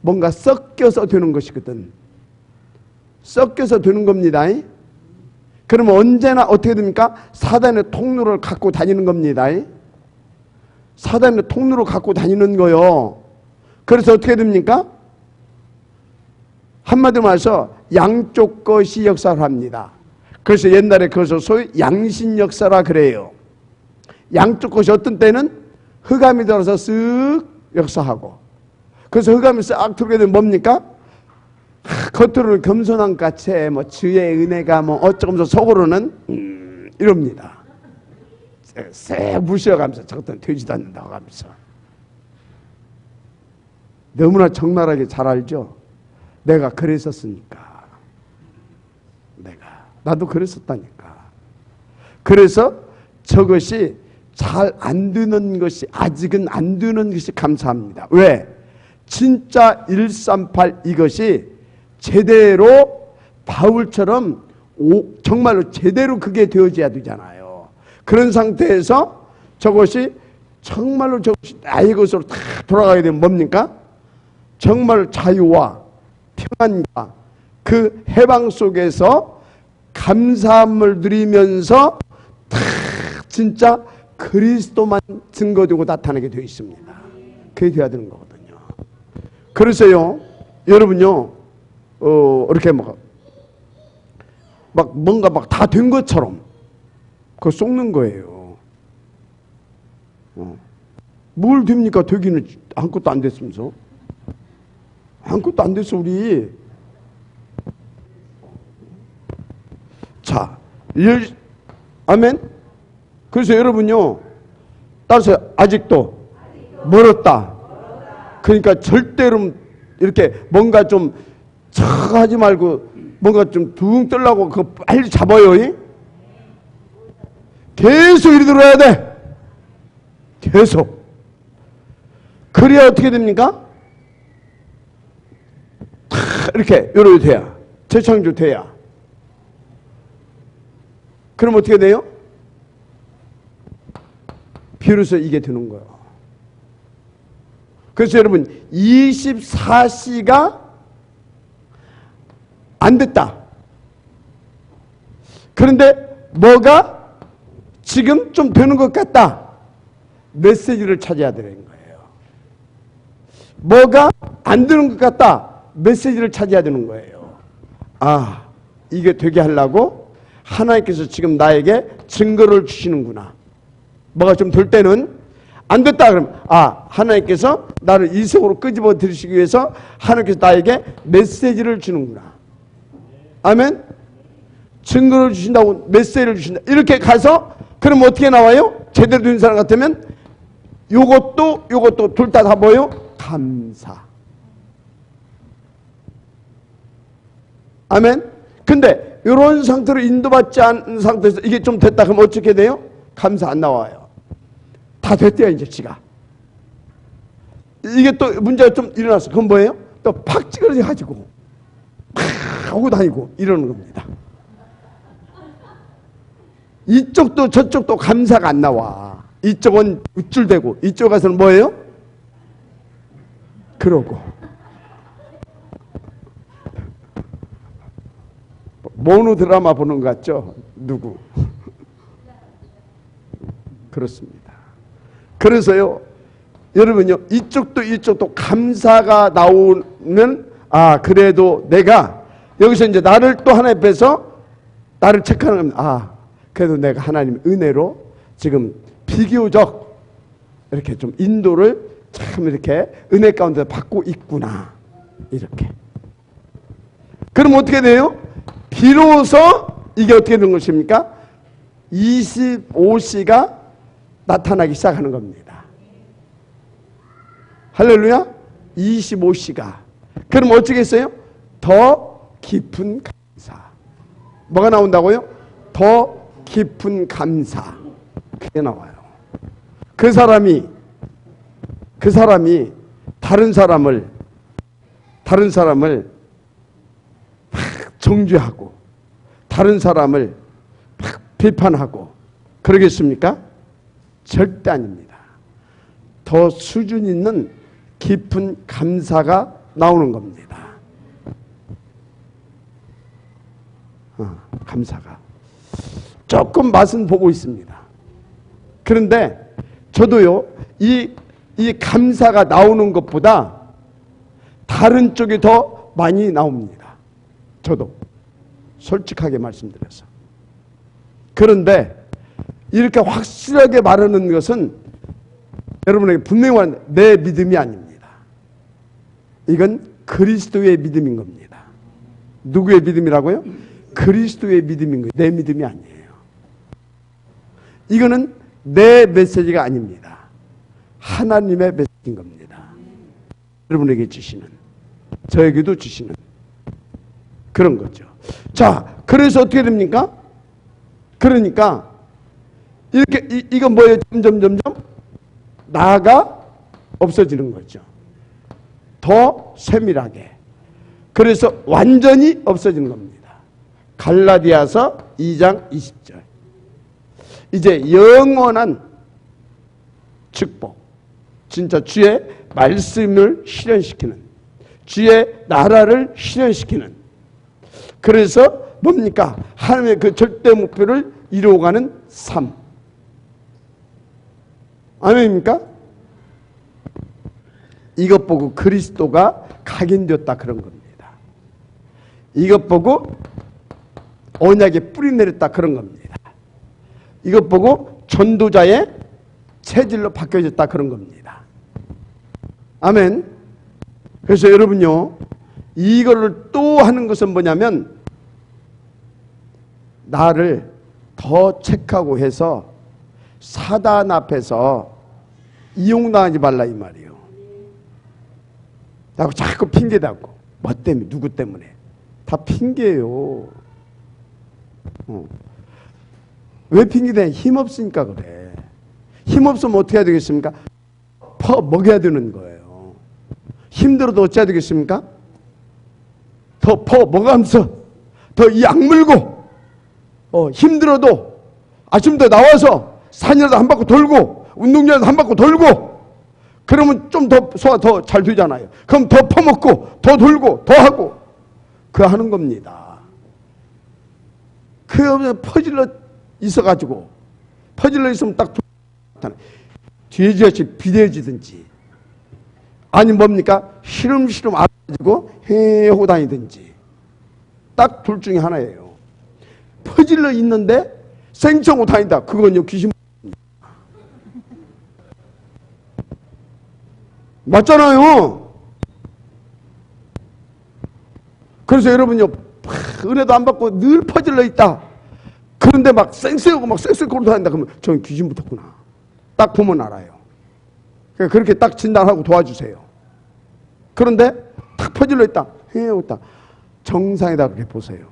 뭔가 섞여서 되는 것이거든. 섞여서 되는 겁니다. 그러면 언제나 어떻게 됩니까? 사단의 통로를 갖고 다니는 겁니다. 사단의 통로를 갖고 다니는 거요. 그래서 어떻게 됩니까? 한마디로 말해서 양쪽 것이 역사를 합니다. 그래서 옛날에 그것을 소위 양신 역사라 그래요. 양쪽 것이 어떤 때는 흑암이 들어서 쓱 역사하고, 그래서 흑암이 싹 들어오게 되면 뭡니까? 겉으로는 겸손한 같이 뭐 주의 은혜가 뭐 어쩌면서 속으로는 이럽니다. 쎄 무시해가면서 저것들은 되지도 않는다고 하면서. 너무나 적나라하게 잘 알죠. 내가 그랬었으니까. 나도 그랬었다니까. 그래서 저것이 잘 안 되는 것이, 아직은 안 되는 것이 감사합니다. 왜? 진짜 138 이것이 제대로 바울처럼 정말로 제대로 그게 되어져야 되잖아요. 그런 상태에서 저것이 정말로 저것이 나의 것으로 다 돌아가게 되면 뭡니까? 정말 자유와 평안과 그 해방 속에서 감사함을 누리면서 다 진짜 그리스도만 증거되고 나타나게 되어 있습니다. 그게 돼야 되는 거거든요. 그래서요, 여러분요, 이렇게 막 뭔가 막 다 된 것처럼 그거 속는 거예요. 뭘 됩니까? 되기는 아무것도 안 됐으면서. 아무것도 안 됐어, 우리. 자, 아멘? 그래서 여러분요, 따라서 아직도 멀었다. 그러니까 절대로 이렇게 뭔가 좀 하지 말고 뭔가 좀 둥 뜨려고 그거 빨리 잡아요. 계속 이리 들어야 돼. 계속. 그래야 어떻게 됩니까? 이렇게 요렇게 돼야. 재창조 돼야. 그럼 어떻게 돼요? 비로소 이게 되는 거예요. 그래서 여러분 24시가 안 됐다. 그런데 뭐가 지금 좀 되는 것 같다. 메시지를 찾아야 되는 거예요. 뭐가 안 되는 것 같다. 메시지를 찾아야 되는 거예요. 아, 이게 되게 하려고 하나님께서 지금 나에게 증거를 주시는구나. 뭐가 좀 될 때는 안 됐다 그러면 하나님께서 나를 이 속으로 끄집어 들이시기 위해서 하나님께서 나에게 메시지를 주는구나. 아멘. 증거를 주신다고, 메시지를 주신다. 이렇게 가서 그럼 어떻게 나와요? 제대로 된 사람 같으면 요것도 둘 다 뭐요? 감사. 아멘. 근데 이런 상태로 인도받지 않은 상태에서 이게 좀 됐다 그러면 어떻게 돼요? 감사 안 나와요. 다 됐대요 이제 지가. 이게 또 문제가 좀 일어났어. 그건 뭐예요? 또 팍 찌그러져 가지고 팍 하고 다니고 이러는 겁니다. 이쪽도 저쪽도 감사가 안 나와. 이쪽은 우쭐대고 이쪽 가서는 뭐예요? 그러고 모노 드라마 보는 것 같죠? 누구? 그렇습니다. 그래서요, 여러분요, 이쪽도 감사가 나오는, 그래도 내가 여기서 이제 나를 또 하나에 빼서 나를 체크하는 겁니다. 그래도 내가 하나님 은혜로 지금 비교적 이렇게 좀 인도를 참 이렇게 은혜 가운데 받고 있구나. 이렇게. 그럼 어떻게 돼요? 비로소 이게 어떻게 된 것입니까? 25시가 나타나기 시작하는 겁니다. 할렐루야? 25시가. 그럼 어쩌겠어요? 더 깊은 감사. 뭐가 나온다고요? 더 깊은 감사. 그게 나와요. 그 사람이 다른 사람을 막 정죄하고 다른 사람을 막 비판하고 그러겠습니까? 절대 아닙니다. 더 수준 있는 깊은 감사가 나오는 겁니다. 감사가. 조금 맛은 보고 있습니다. 그런데 저도요, 이 감사가 나오는 것보다 다른 쪽이 더 많이 나옵니다. 저도 솔직하게 말씀드려서. 그런데 이렇게 확실하게 말하는 것은 여러분에게 분명히 말하는 내 믿음이 아닙니다. 이건 그리스도의 믿음인 겁니다. 누구의 믿음이라고요? 그리스도의 믿음인 거예요. 내 믿음이 아니에요. 이거는 내 메시지가 아닙니다. 하나님의 메시지인 겁니다. 여러분에게 주시는, 저에게도 주시는 그런 거죠. 자, 그래서 어떻게 됩니까? 그러니까 이렇게 이건 뭐예요? 점점 나가 없어지는 거죠. 더 세밀하게. 그래서 완전히 없어지는 겁니다. 갈라디아서 2장 20절. 이제 영원한 축복, 진짜 주의 말씀을 실현시키는, 주의 나라를 실현시키는, 그래서 뭡니까? 하나님의 그 절대 목표를 이루어가는 삶. 아멘입니까? 이것 보고 그리스도가 각인되었다 그런 겁니다. 이것 보고 언약에 뿌리 내렸다 그런 겁니다. 이것 보고 전도자의 체질로 바뀌어졌다 그런 겁니다. 아멘. 그래서 여러분요, 이거를 또 하는 것은 뭐냐면 나를 더 체크하고 해서 사단 앞에서 이용당하지 말라 이 말이에요. 자꾸 핑계대고 뭐 때문에, 누구 때문에. 다 핑계예요. 왜 핑계대? 힘없으니까 그래. 힘없으면 어떻게 해야 되겠습니까? 먹여야 되는 거예요. 힘들어도 어찌해야 되겠습니까? 더 먹으면서 더 약 물고, 힘들어도 아침부터 나와서 산이라도 한 바퀴 돌고 운동장에서 한 바퀴 돌고, 그러면 좀 더 소화 더 잘 되잖아요. 그럼 더 퍼먹고 더 돌고 더 하고 그 하는 겁니다. 그 퍼질러 있어가지고, 퍼질러 있으면 딱 돼지같이 비대해지든지, 아니 뭡니까? 시름시름 알아가지고 헤하고 다니든지, 딱 둘 중에 하나예요. 퍼질러 있는데 생청하고 다닌다. 그건요, 귀신. 맞잖아요. 그래서 여러분요, 은혜도 안 받고 늘 퍼질러 있다. 그런데 막 쌩쌩하고 막 쌩쌩거리고 다닌다. 그러면 저는 귀신 붙었구나. 딱 보면 알아요. 그렇게 딱 진단하고 도와주세요. 그런데 탁 퍼질러 있다. 헤어고 있다. 정상이다 그렇게 보세요.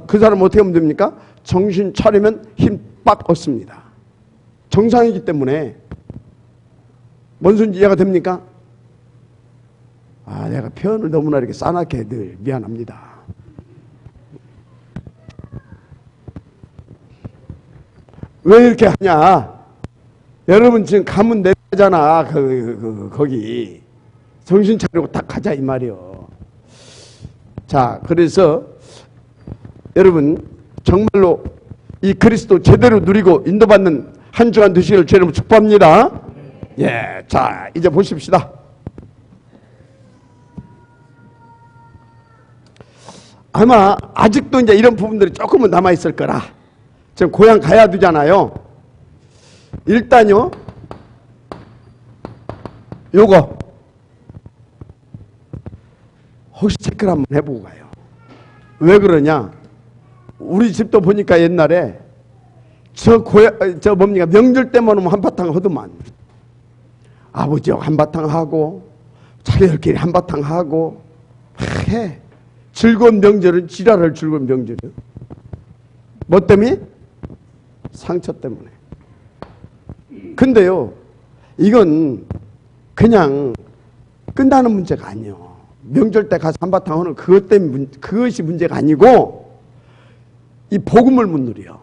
그 사람 어떻게 하면 됩니까? 정신 차리면 힘 빡 얻습니다. 정상이기 때문에. 뭔 소리인지 이해가 됩니까? 내가 표현을 너무나 이렇게 싸납게 늘 미안합니다. 왜 이렇게 하냐? 여러분 지금 가면 내잖아. 거기. 정신 차리고 딱 가자 이 말이요. 자, 그래서 여러분 정말로 이 그리스도 제대로 누리고 인도받는 한 주간 되시기를 주님 축복합니다. 예, 자 이제 보십시다. 아마 아직도 이제 이런 부분들이 조금은 남아 있을 거라. 지금 고향 가야 되잖아요. 일단요, 요거 혹시 체크를 한번 해보고 가요. 왜 그러냐? 우리 집도 보니까 옛날에 저 뭡니까 명절 때만 오면 한바탕 하더만. 아버지하고 한바탕 하고 자녀들끼리 한바탕 하고 막 해. 즐거운 명절은 지랄할 즐거운 명절이요. 뭐 때문에? 상처 때문에. 근데요, 이건 그냥 끝나는 문제가 아니에요. 명절 때 가서 한바탕 하는 그것 때문에 그것이 문제가 아니고 이 복음을 못 누려.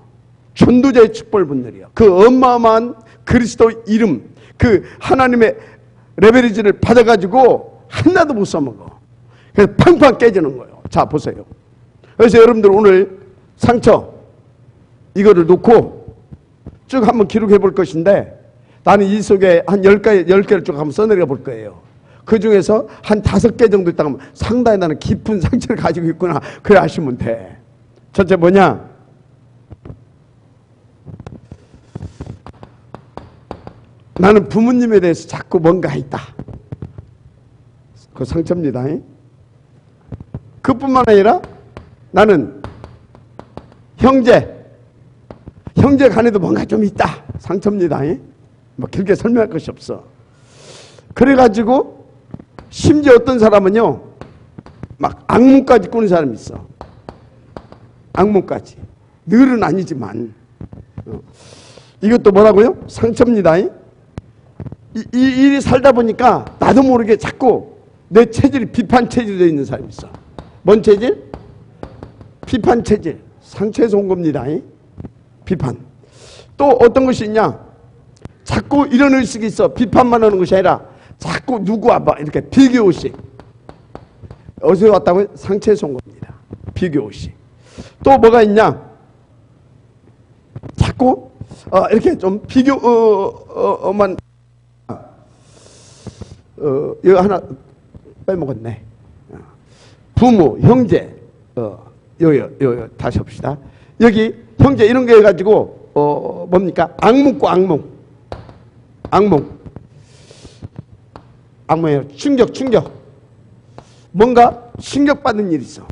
전도자의 축복을 못 누려. 그 어마어마한 그리스도 이름, 그 하나님의 레베리지를 받아가지고 하나도 못 써먹어. 그래서 팡팡 깨지는 거예요. 자, 보세요. 그래서 여러분들 오늘 상처 이거를 놓고 쭉 한번 기록해 볼 것인데 나는 이 속에 한 10개를 쭉 한번 써내려 볼 거예요. 그 중에서 한 5개 정도 있다가 하면 상당히 나는 깊은 상처를 가지고 있구나. 그래 아시면 돼. 첫째 뭐냐? 나는 부모님에 대해서 자꾸 뭔가 있다. 그 상처입니다. 그뿐만 아니라 나는 형제 간에도 뭔가 좀 있다. 상처입니다. 뭐 길게 설명할 것이 없어. 그래가지고 심지어 어떤 사람은요 막 악몽까지 꾸는 사람이 있어. 악몽까지. 늘은 아니지만 이것도 뭐라고요? 상처입니다. 이 일이 살다 보니까 나도 모르게 자꾸 내 체질이 비판 체질이 되어 있는 사람이 있어. 뭔 체질? 비판 체질. 상처에서 온 겁니다. 비판. 또 어떤 것이 있냐? 자꾸 이런 의식이 있어. 비판만 하는 것이 아니라 자꾸 누구와 막 이렇게 비교의식. 어디서 왔다고요? 상처에서 온 겁니다. 비교의식. 또 뭐가 있냐? 자꾸 이렇게 좀 비교만 이거 하나 빼먹었네. 부모, 형제, 요 다시 합시다. 여기 형제 이런 게 해가지고 뭡니까? 악몽과 악몽이에요. 충격. 뭔가 충격받는 일이 있어.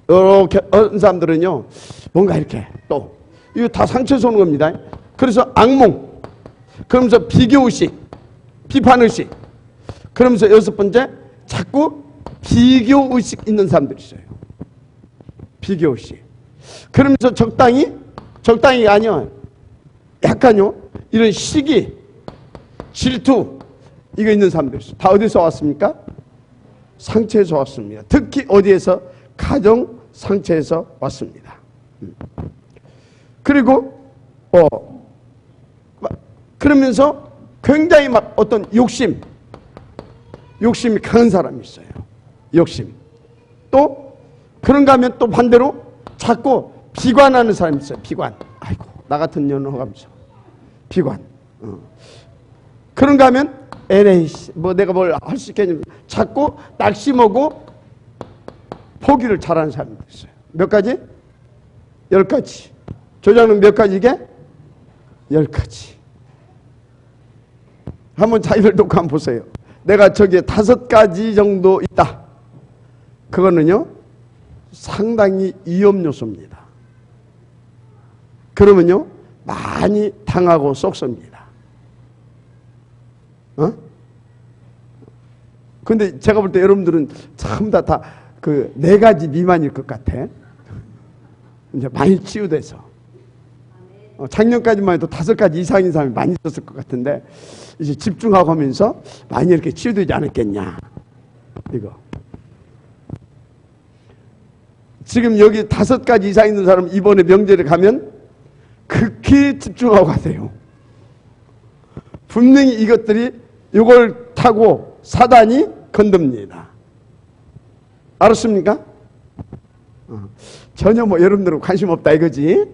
이렇게 어떤 사람들은요, 뭔가 이렇게 또 이거 다 상처에서 오는 겁니다. 그래서 악몽, 그러면서 비교의식, 비판의식, 그러면서 6번째 자꾸 비교의식 있는 사람들이 있어요. 비교의식. 그러면서 적당히가 아니요. 약간요. 이런 시기, 질투 이거 있는 사람들이 있어요. 다 어디서 왔습니까? 상처에서 왔습니다. 특히 어디에서? 가정 상처에서 왔습니다. 그리고 그러면서 굉장히 막 어떤 욕심이 강한 사람이 있어요. 욕심. 또 그런가 하면 또 반대로 자꾸 비관하는 사람이 있어요. 비관. 아이고 나 같은 년을 하면서 비관. 그런가 하면 에레이 뭐 내가 뭘 할 수 있겠냐. 자꾸 낙심하고 포기를 잘하는 사람이 있어요. 몇 가지? 10가지. 조장은 몇 가지게? 10가지. 한번 자기를 놓고 한번 보세요. 내가 저기에 5가지 정도 있다. 그거는요 상당히 위험 요소입니다. 그러면요 많이 당하고 쏙섭니다. 근데 제가 볼 때 여러분들은 전부 다 그 4가지 미만일 것 같아. 이제 많이 치유돼서 작년까지만 해도 5가지 이상인 사람이 많이 있었을 것 같은데 이제 집중하고 하면서 많이 이렇게 치유되지 않았겠냐. 이거 지금 여기 5가지 이상 있는 사람 이번에 명절에 가면 극히 집중하고 가세요. 분명히 이것들이 이걸 타고 사단이 건듭니다. 알았습니까? 전혀 뭐 여러분들은 관심 없다 이거지.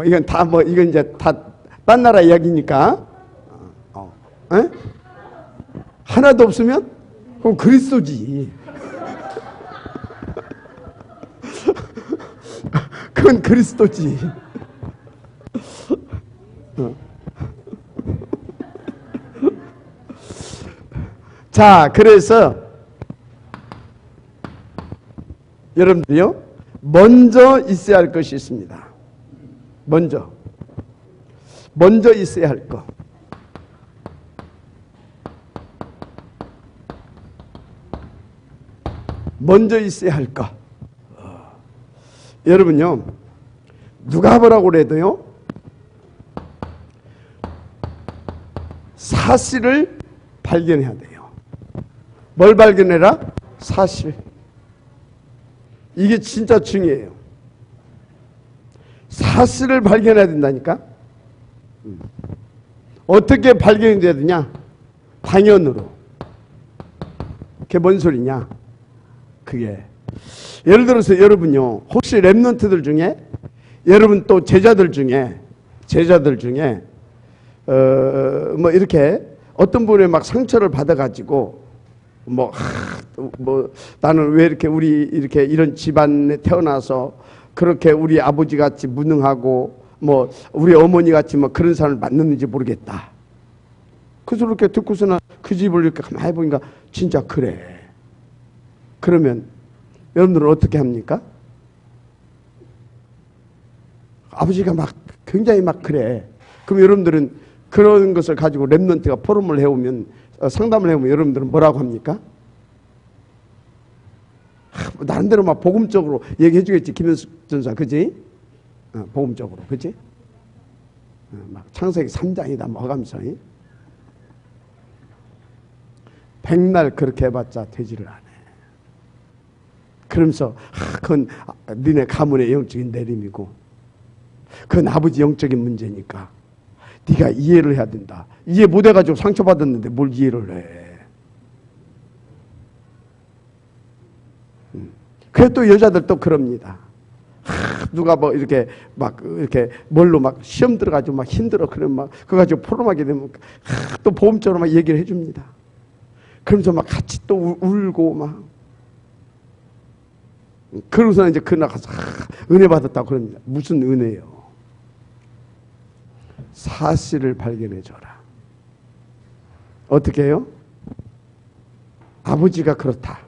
이건 다 뭐 이건 이제 다 딴 나라 이야기니까. 에? 하나도 없으면 그럼 그리스도지. 그건 그리스도지. 자, 그래서 여러분들이요, 먼저 있어야 할 것이 있습니다. 먼저 있어야 할 것. 먼저 있어야 할 것. 여러분요, 누가 뭐라고 그래도요, 사실을 발견해야 돼요. 뭘 발견해라? 사실. 이게 진짜 중요해요. 사실을 발견해야 된다니까. 어떻게 발견돼야 되냐? 방언으로. 그게 뭔 소리냐? 그게 예를 들어서 여러분요, 혹시 랩런트들 중에, 여러분 또 제자들 중에 뭐 이렇게 어떤 분이 막 상처를 받아가지고 뭐 나는 왜 이렇게 우리 이렇게 이런 집안에 태어나서 그렇게 우리 아버지 같이 무능하고 뭐 우리 어머니 같이 뭐 그런 사람을 만났는지 모르겠다. 그래서 그렇게 듣고서는 그 집을 이렇게 가만히 보니까 진짜 그래. 그러면 여러분들은 어떻게 합니까? 아버지가 막 굉장히 막 그래. 그럼 여러분들은 그런 것을 가지고 랩런트가 포럼을 해오면, 상담을 해오면 여러분들은 뭐라고 합니까? 나름대로 막 복음적으로 얘기해 주겠지, 김현수 전사, 그지? 복음적으로, 그지? 막 창세기 3장이다 뭐 하면서 백날 그렇게 해봤자 되지를 않아. 그러면서 그건 너네 가문의 영적인 내림이고 그건 아버지 영적인 문제니까 네가 이해를 해야 된다. 이해 못해가지고 상처받았는데 뭘 이해를 해. 그래 또 여자들 또 그럽니다. 누가 뭐 이렇게 막 이렇게 뭘로 막 시험 들어가지고 막 힘들어 그러면 막 그거 가지고 포럼하게 되면 또 보험처럼 막 얘기를 해줍니다. 그러면서 막 같이 또 울고 막 그러고서 이제 그 나가서 은혜 받았다고 그럽니다. 무슨 은혜요? 사실을 발견해 줘라. 어떻게 해요? 아버지가 그렇다.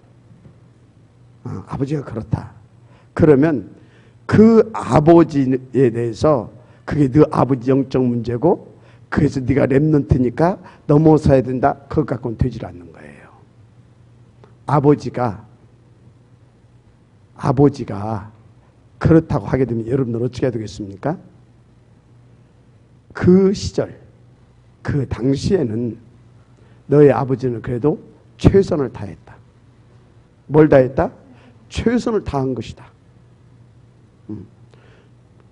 아버지가 그렇다. 그러면 그 아버지에 대해서 그게 너 아버지 영적 문제고 그래서 네가 랩런트니까 넘어서야 된다. 그것 갖고는 되질 않는 거예요. 아버지가 그렇다고 하게 되면 여러분들 어떻게 해야 되겠습니까? 그 시절, 그 당시에는 너의 아버지는 그래도 최선을 다했다. 뭘 다했다? 최선을 다한 것이다.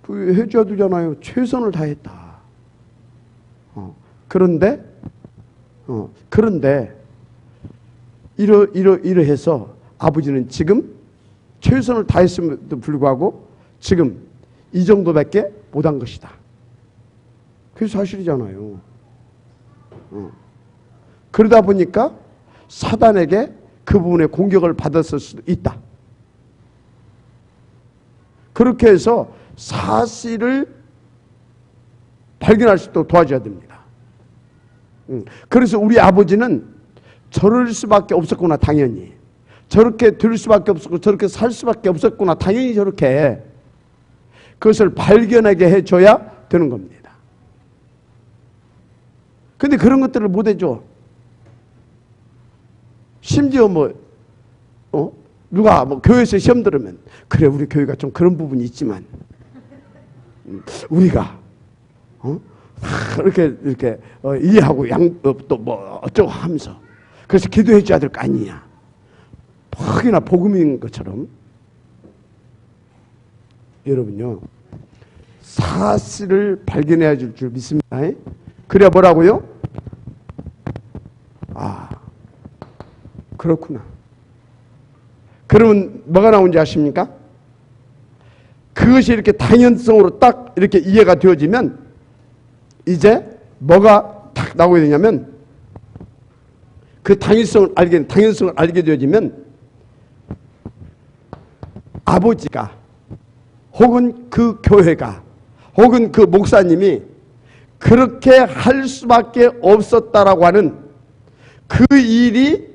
그 해줘야 되잖아요. 최선을 다했다. 그런데 이러해서 아버지는 지금 최선을 다했음에도 불구하고 지금 이 정도밖에 못한 것이다. 그게 사실이잖아요. 그러다 보니까 사단에게 그 부분에 공격을 받았을 수도 있다. 그렇게 해서 사실을 발견할 수 있도록 도와줘야 됩니다. 그래서 우리 아버지는 저럴 수밖에 없었구나, 당연히. 저렇게 될 수밖에 없었고 저렇게 살 수밖에 없었구나, 당연히 저렇게. 그것을 발견하게 해줘야 되는 겁니다. 근데 그런 것들을 못 해줘. 심지어 누가 교회에서 시험 들으면 그래 우리 교회가 좀 그런 부분이 있지만 우리가 이렇게 이해하고 또 뭐 어쩌고 하면서 그래서 기도해 줘야 될 거 아니냐. 퍽이나 복음인 것처럼 여러분요 사실을 발견해야 줄 줄 믿습니다. 그래야 뭐라고요? 그렇구나. 그러면 뭐가 나오는지 아십니까? 그것이 이렇게 당연성으로 딱 이렇게 이해가 되어지면 이제 뭐가 딱 나오게 되냐면 그 당연성을 알게 되어지면 아버지가 혹은 그 교회가 혹은 그 목사님이 그렇게 할 수밖에 없었다라고 하는 그 일이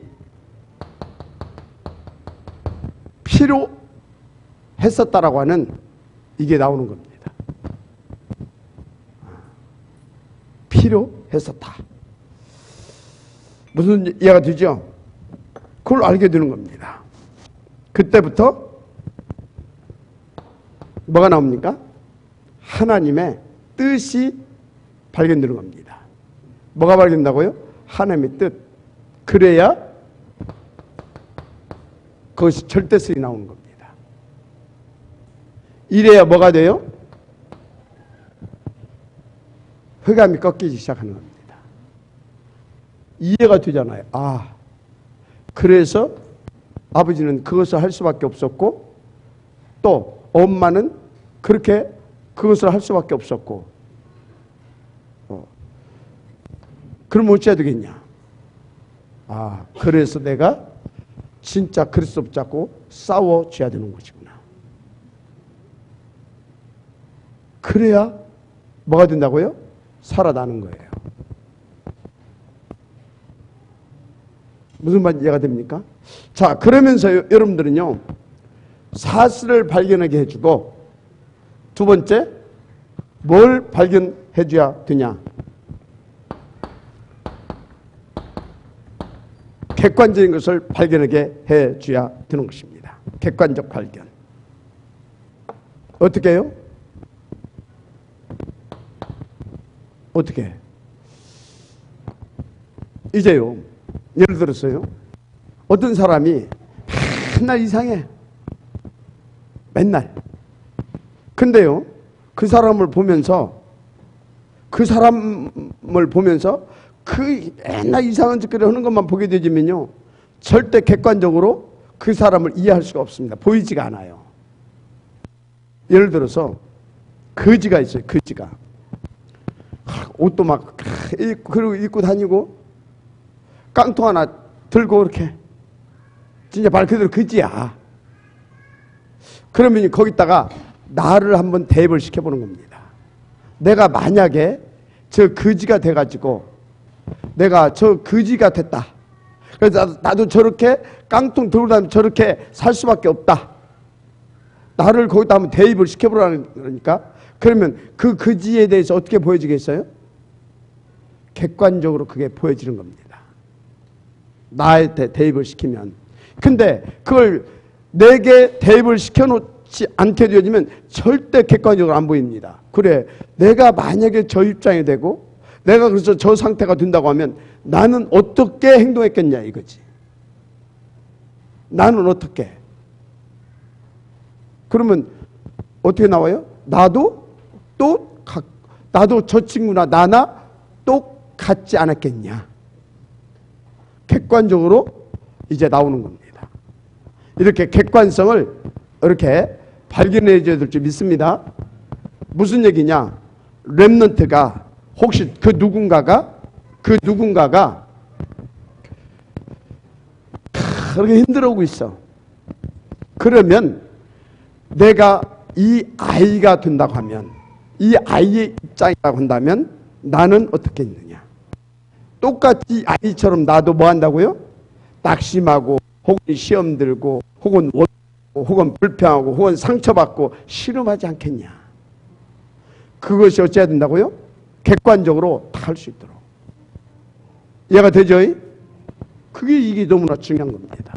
필요했었다라고 하는 이게 나오는 겁니다. 필요했었다. 무슨 이해가 되죠? 그걸 알게 되는 겁니다. 그때부터 뭐가 나옵니까? 하나님의 뜻이 발견되는 겁니다. 뭐가 발견된다고요? 하나님의 뜻. 그래야 그것이 절대성이 나오는 겁니다. 이래야 뭐가 돼요? 흑암이 꺾이기 시작하는 겁니다. 이해가 되잖아요. 아, 그래서 아버지는 그것을 할 수밖에 없었고 또 엄마는 그렇게 그것을 할 수밖에 없었고 그럼 어찌해야 되겠냐? 아, 그래서 내가 진짜 그리스도 붙잡고 싸워줘야 되는 것이구나. 그래야 뭐가 된다고요? 살아나는 거예요. 무슨 말 이해가 됩니까? 자, 그러면서 여러분들은요, 사슬을 발견하게 해주고, 두 번째, 뭘 발견해 줘야 되냐? 객관적인 것을 발견하게 해 줘야 되는 것입니다. 객관적 발견. 어떻게 해요? 어떻게? 이제요, 예를 들었어요. 어떤 사람이 맨날 이상해. 맨날. 근데요, 그 사람을 보면서 그 맨날 이상한 짓거리 하는 것만 보게 되지면요, 절대 객관적으로 그 사람을 이해할 수가 없습니다. 보이지가 않아요. 예를 들어서 거지가 있어요. 거지가. 옷도 막 그리고 입고 다니고 깡통 하나 들고 이렇게 진짜 말 그대로 거지야. 그러면 거기다가 나를 한번 대입을 시켜보는 겁니다. 내가 만약에 저 거지가 돼가지고 내가 저 거지가 됐다. 그래서 나도 저렇게 깡통 들고 다니면 저렇게 살 수밖에 없다. 나를 거기다 한번 대입을 시켜보라는 거니까 그러면 그 거지에 대해서 어떻게 보여지겠어요? 객관적으로 그게 보여지는 겁니다. 나한테 대입을 시키면. 근데 그걸 내게 대입을 시켜놓지 않게 되어지면 절대 객관적으로 안 보입니다. 그래, 내가 만약에 저 입장이 되고 내가 그래서 저 상태가 된다고 하면 나는 어떻게 행동했겠냐 이거지. 나는 어떻게? 그러면 어떻게 나와요? 나도 저 친구나 나나 똑같지 않았겠냐. 객관적으로 이제 나오는 겁니다. 이렇게 객관성을 이렇게 발견해 줘야 될 줄 믿습니다. 무슨 얘기냐? 렘넌트가 혹시 그 누군가가 그렇게 힘들어하고 있어. 그러면 내가 이 아이가 된다고 하면, 이 아이의 입장이라고 한다면 나는 어떻게 있느냐? 똑같이 아이처럼 나도 뭐 한다고요? 낙심하고 혹은 시험 들고 혹은 불평하고 혹은 상처받고 씨름하지 않겠냐? 그것이 어찌해야 된다고요? 객관적으로 다 할 수 있도록. 이해가 되죠? 그게 이게 너무나 중요한 겁니다.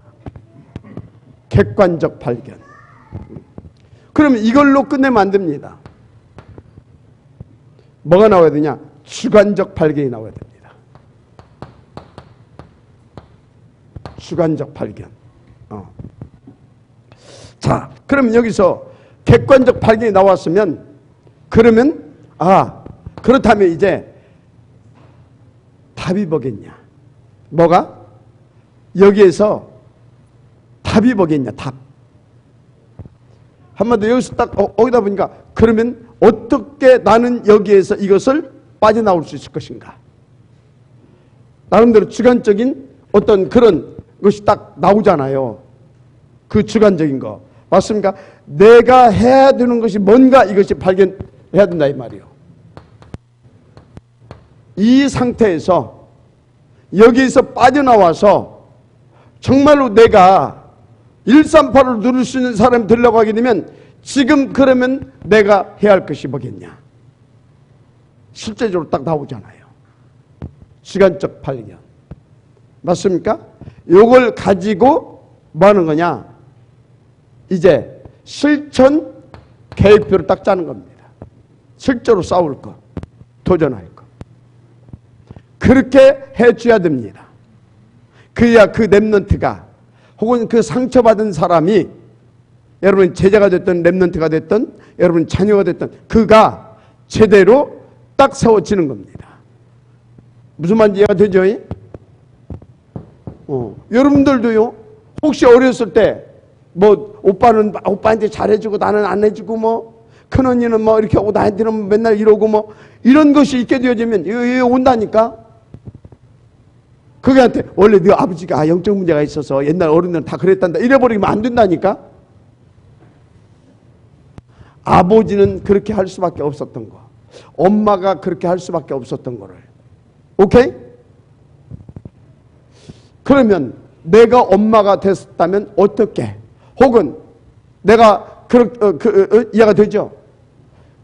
객관적 발견. 그러면 이걸로 끝내면 안 됩니다. 뭐가 나와야 되냐? 주관적 발견이 나와야 됩니다. 주관적 발견. 자, 그럼 여기서 객관적 발견이 나왔으면 그러면 그렇다면 이제 답이 뭐겠냐? 뭐가? 여기에서 답이 뭐겠냐, 답. 한마디로 여기서 딱 오다 보니까 그러면 어떻게 나는 여기에서 이것을 빠져나올 수 있을 것인가. 나름대로 주관적인 어떤 그런 것이 딱 나오잖아요. 그 주관적인 거. 맞습니까? 내가 해야 되는 것이 뭔가 이것이 발견해야 된다 이 말이에요. 이 상태에서 여기에서 빠져나와서 정말로 내가 138을 누릴 수 있는 사람이 되려고 하게 되면 지금 그러면 내가 해야 할 것이 뭐겠냐. 실제적으로 딱 나오잖아요. 시간적 발견. 맞습니까? 요걸 가지고 뭐 하는 거냐. 이제 실천 계획표를 딱 짜는 겁니다. 실제로 싸울 거, 도전할 거. 그렇게 해줘야 됩니다. 그래야 그 렘넌트가 혹은 그 상처받은 사람이 여러분 제자가 됐든 렘넌트가 됐든 여러분 자녀가 됐든 그가 제대로 딱 세워지는 겁니다. 무슨 말인지 이해가 되죠? 여러분들도요. 혹시 어렸을 때 뭐 오빠는 오빠한테 잘해주고 나는 안 해주고 뭐 큰언니는 뭐 이렇게 하고 나한테는 맨날 이러고 뭐 이런 것이 있게 되어지면 이거 온다니까. 그게한테 원래 네 아버지가 영적 문제가 있어서 옛날 어른들은 다 그랬단다 이래버리면 안 된다니까. 아버지는 그렇게 할 수밖에 없었던 거, 엄마가 그렇게 할 수밖에 없었던 거를. 오케이? 그러면 내가 엄마가 됐다면 어떻게? 혹은 내가 이해가 되죠?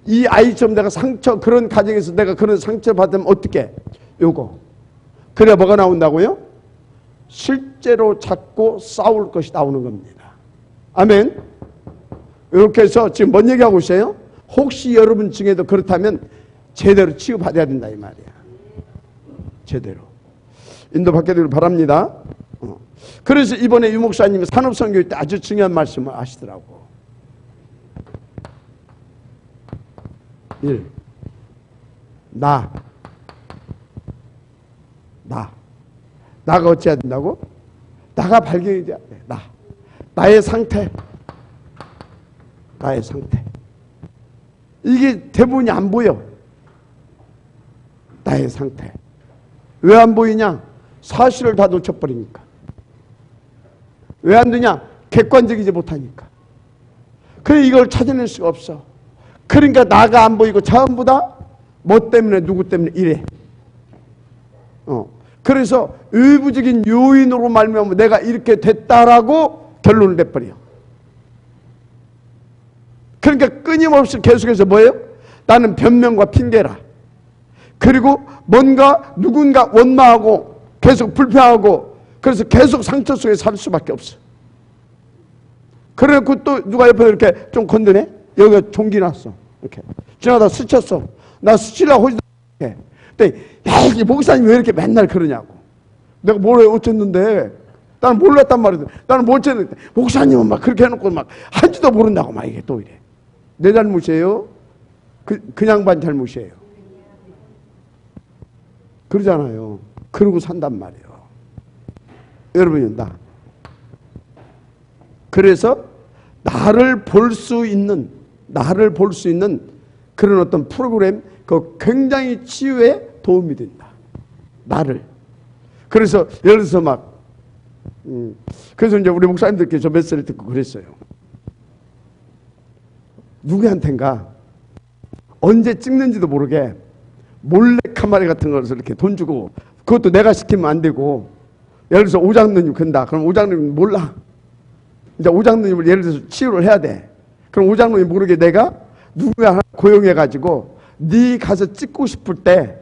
이 아이처럼 내가 상처, 그런 가정에서 내가 그런 상처 받으면 어떻게? 요거. 그래 뭐가 나온다고요? 실제로 찾고 싸울 것이 나오는 겁니다. 아멘. 이렇게 해서 지금 뭔 얘기하고 있어요? 혹시 여러분 중에도 그렇다면 제대로 치유받아야 된다 이 말이야. 제대로. 인도받게 되길 바랍니다. 그래서 이번에 유 목사님이 산업선교회 때 아주 중요한 말씀을 하시더라고. 1. 나가 어찌해야 된다고? 나가 발견이 돼야 돼. 나의 상태. 이게 대부분이 안 보여. 나의 상태. 왜 안 보이냐? 사실을 다 놓쳐버리니까. 왜 안 되냐? 객관적이지 못하니까. 그래 이걸 찾아낼 수가 없어. 그러니까 나가 안 보이고 전부 다 뭐 때문에 누구 때문에 이래. 그래서 외부적인 요인으로 말미암아 내가 이렇게 됐다라고 결론을 내버려. 그러니까 끊임없이 계속해서 뭐예요? 나는 변명과 핑계라. 그리고 뭔가 누군가 원망하고 계속 불평하고 그래서 계속 상처 속에 살 수밖에 없어. 그래갖고 또 누가 옆에 이렇게 좀 건드네? 여기가 종기 났어. 이렇게. 지나가다 스쳤어. 나 스치려고 하지도 않게. 근데 야, 이 목사님 왜 이렇게 맨날 그러냐고. 내가 뭘 어쨌는데. 나는 몰랐단 말이야. 나는 뭐 어쨌는데. 목사님은 막 그렇게 해놓고 막 한지도 모른다고 막 이게 또 이래. 내 잘못이에요? 그 양반 잘못이에요. 그러잖아요. 그러고 산단 말이에요. 여러분이 그래서 나를 볼 수 있는 그런 어떤 프로그램, 그 굉장히 치유에 도움이 된다. 나를. 그래서 예를 들어서 그래서 이제 우리 목사님들께 저 메시지를 듣고 그랬어요. 누구한텐가 언제 찍는지도 모르게 몰래 카메라 같은 것을 이렇게 돈 주고, 그것도 내가 시키면 안 되고, 예를 들어서 오장로님 간다. 그럼 오장로님 몰라. 이제 오장로님을 예를 들어서 치유를 해야 돼. 그럼 오장로님 모르게 내가 누구야 하나 고용해가지고 네 가서 찍고 싶을 때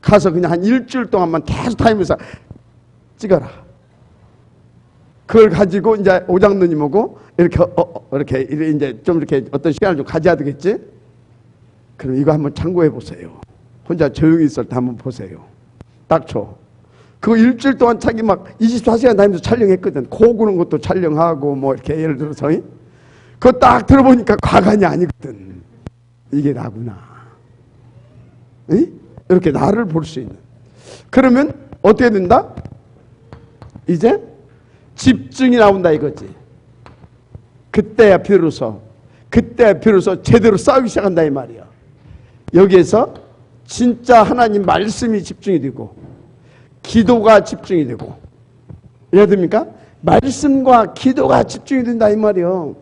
가서 그냥 한 일주일 동안만 계속 다니면서 찍어라. 그걸 가지고 이제 오장로님하고 이렇게 이제 좀 이렇게 어떤 시간을 좀 가져야 되겠지? 그럼 이거 한번 참고해 보세요. 혼자 조용히 있을 때 한번 보세요. 딱 줘. 그거 일주일 동안 자기 막 24시간 다니면서 촬영했거든. 코 고는 것도 촬영하고 뭐 이렇게 예를 들어서. 그거 딱 들어보니까 과간이 아니거든. 이게 나구나. 이렇게 나를 볼 수 있는. 그러면 어떻게 된다? 이제 집중이 나온다 이거지. 그때야 비로소 제대로 싸우기 시작한다 이 말이야. 여기에서 진짜 하나님 말씀이 집중이 되고 기도가 집중이 되고, 이해가 됩니까? 말씀과 기도가 집중이 된다 이 말이요.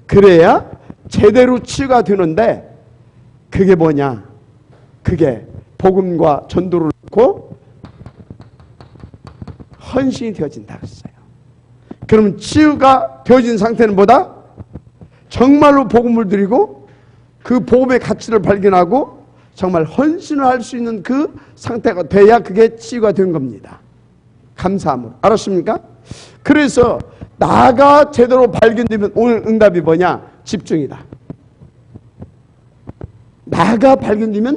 그래야 제대로 치유가 되는데, 그게 뭐냐? 그게 복음과 전도를 놓고 헌신이 되어진다 그랬어요. 그러면 치유가 되어진 상태는 뭐다? 정말로 복음을 드리고 그 복음의 가치를 발견하고 정말 헌신을 할 수 있는 그 상태가 돼야 그게 치유가 된 겁니다. 감사함으로. 알았습니까? 그래서 나가 제대로 발견되면 오늘 응답이 뭐냐? 집중이다. 나가 발견되면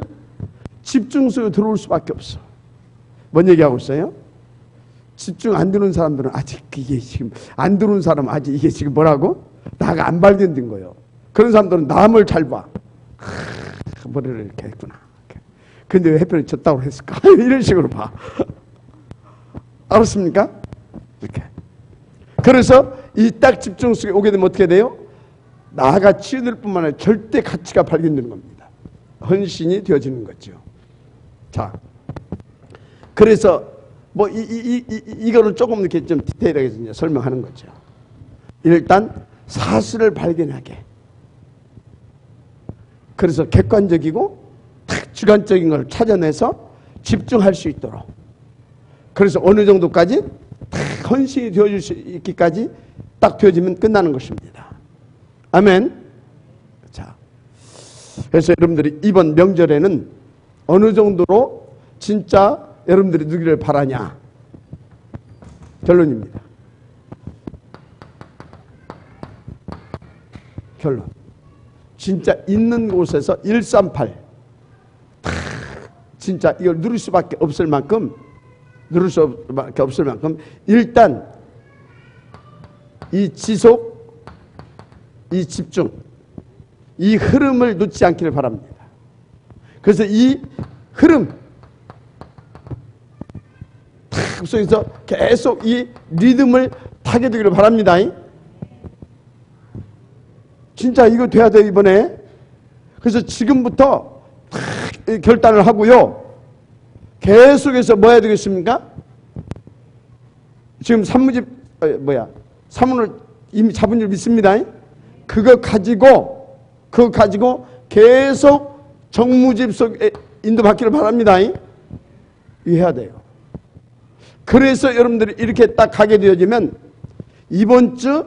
집중 속에 들어올 수밖에 없어. 뭔 얘기하고 있어요? 집중 안 되는 사람들은 아직 이게 지금 안 들어온 사람은 아직 이게 지금 뭐라고? 나가 안 발견된 거예요. 그런 사람들은 남을 잘 봐. 머리를 이렇게 했구나. 근데 왜 해변이 졌다고 했을까? 이런 식으로 봐. 알았습니까? 이렇게. 그래서 이 딱 집중 속에 오게 되면 어떻게 돼요? 나가 치유될 뿐만 아니라 절대 가치가 발견되는 겁니다. 헌신이 되어지는 거죠. 자, 그래서 뭐 이거를 조금 이렇게 좀 디테일하게 이제 설명하는 거죠. 일단 사실을 발견하게. 그래서 객관적이고 딱 주관적인 걸 찾아내서 집중할 수 있도록. 그래서 어느 정도까지 딱 헌신이 되어질 수 있기까지 딱 되어지면 끝나는 것입니다. 아멘. 자, 그래서 여러분들이 이번 명절에는 어느 정도로 진짜 여러분들이 누기를 바라냐? 결론입니다. 결론. 진짜 있는 곳에서 138 진짜 이걸 누릴 수밖에 없을 만큼 일단 이 지속, 이 집중, 이 흐름을 놓지 않기를 바랍니다. 그래서 이 흐름 탁 속에서 계속 이 리듬을 타게 되기를 바랍니다. 진짜 이거 돼야 돼 이번에. 그래서 지금부터 탁 결단을 하고요. 계속해서 뭐 해야 되겠습니까? 지금 산문집 산문을 이미 잡은 줄 믿습니다. 그거 가지고 계속 정무집 속에 인도받기를 바랍니다. 이거 해야 돼요. 그래서 여러분들이 이렇게 딱 가게 되어지면 이번 주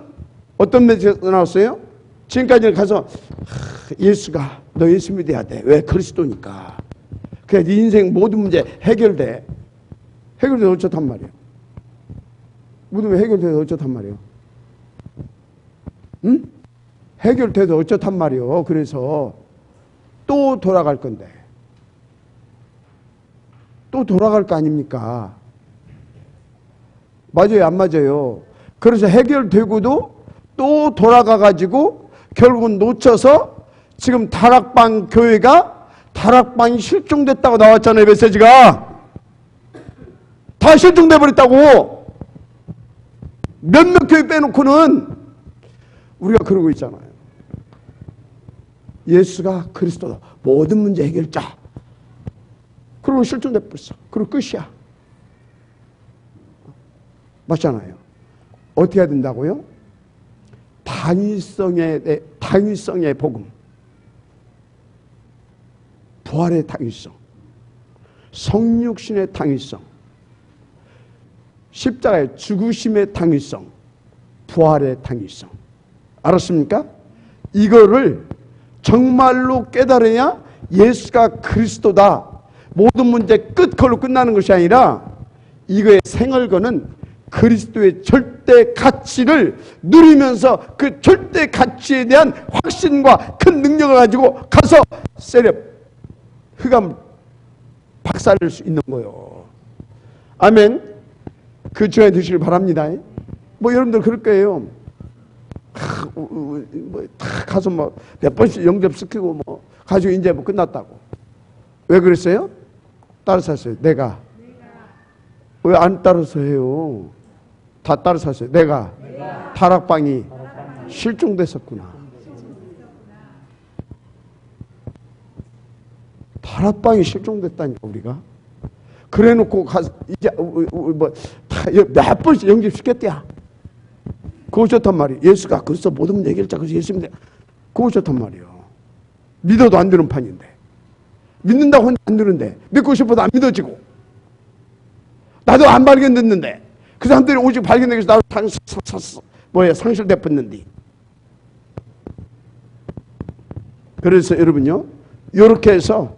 어떤 메시지가 나왔어요? 지금까지는 가서 예수가 너 예수 믿어야 돼. 왜? 그리스도니까. 그래 네 인생 모든 문제 해결돼. 해결돼서 어쩌단 말이에요. 모든 문제 해결돼서 어쩌단 말이에요. 응? 해결돼서 어쩌단 말이에요. 그래서 또 돌아갈 건데. 또 돌아갈 거 아닙니까? 맞아요, 안 맞아요? 그래서 해결되고도 또 돌아가가지고 결국은 놓쳐서 지금 다락방 교회가 다락방이 실종됐다고 나왔잖아요. 메시지가 다 실종돼 버렸다고. 몇몇 교회 빼놓고는 우리가 그러고 있잖아요. 예수가 그리스도다. 모든 문제 해결자. 그러고 실종돼 버렸어. 그리고 끝이야. 맞잖아요. 어떻게 해야 된다고요? 당위성의 복음. 부활의 당위성. 성육신의 당위성. 십자가의 죽으심의 당위성. 부활의 당위성. 알았습니까? 이거를 정말로 깨달아야 예수가 그리스도다. 모든 문제 끝 걸로 끝나는 것이 아니라 이거의 생얼거는 그리스도의 절대 가치를 누리면서 그 절대 가치에 대한 확신과 큰 능력을 가지고 가서 세력, 흑암 박살낼 수 있는 거예요. 아멘. 그 주에 드시길 바랍니다. 뭐 여러분들 그럴 거예요. 다 가서 뭐 몇 번씩 영접 시키고 뭐 가지고 이제 뭐 끝났다고. 왜 그랬어요? 따라서 했어요. 내가 왜 안 따라서 해요? 다 따라서 하세요. 내가 다락방이 실종됐었구나. 다락방이 실종됐다니까 우리가. 그래놓고 가서 이제 몇 번씩 영접시켰대야. 그거 좋단 말이에요. 예수가 그래서 모든 얘기를 자꾸 예수님 그거 좋단 말이에요. 믿어도 안 되는 판인데, 믿는다고 혼자 안 되는데, 믿고 싶어도 안 믿어지고, 나도 안 발견됐는데 그 사람들이 오직 발견되기 위해서 나도 상실돼버렸는데. 그래서 여러분요, 이렇게 해서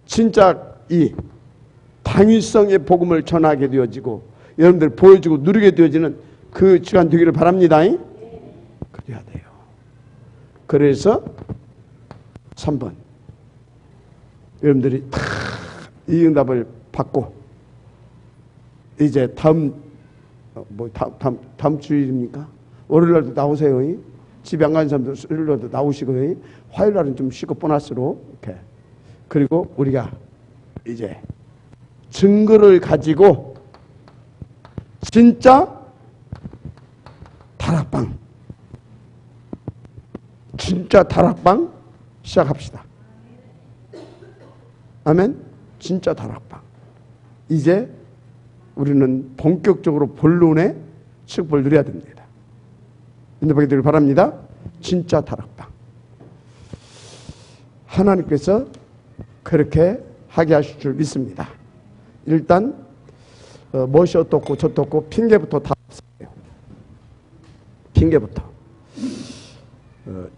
진짜 이 당위성의 복음을 전하게 되어지고 여러분들 보여주고 누리게 되어지는 그 시간 되기를 바랍니다. 그래야 돼요. 그래서 3번 여러분들이 다 이 응답을 받고 이제 다음 주일입니까? 월요일날도 나오세요. 집에 안 가는 사람들 월요일날도 나오시고, 화요일날은 좀 쉬고 보너스로 이렇게. 그리고 우리가 이제 증거를 가지고 진짜 다락방, 진짜 다락방 시작합시다. 아멘. 진짜 다락방. 이제 우리는 본격적으로 본론의 축복을 누려야 됩니다. 인도받게 되길 바랍니다. 진짜 다락방. 하나님께서 그렇게 하게 하실 줄 믿습니다. 일단 멋이 어떻고 저떻고 핑계부터 다 없어요. 핑계부터.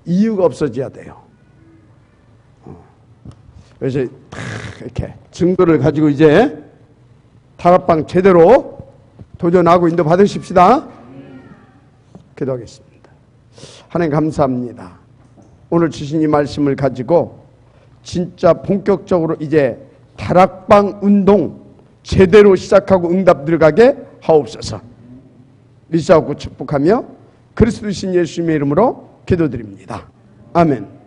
이유가 없어져야 돼요. 그래서 딱 이렇게 증거를 가지고 이제 다락방 제대로 도전하고 인도 받으십시다. 기도하겠습니다. 하나님 감사합니다. 오늘 주신 이 말씀을 가지고 진짜 본격적으로 이제 다락방 운동 제대로 시작하고 응답 들어가게 하옵소서. 믿사옵고 축복하며 그리스도신 예수님의 이름으로 기도드립니다. 아멘.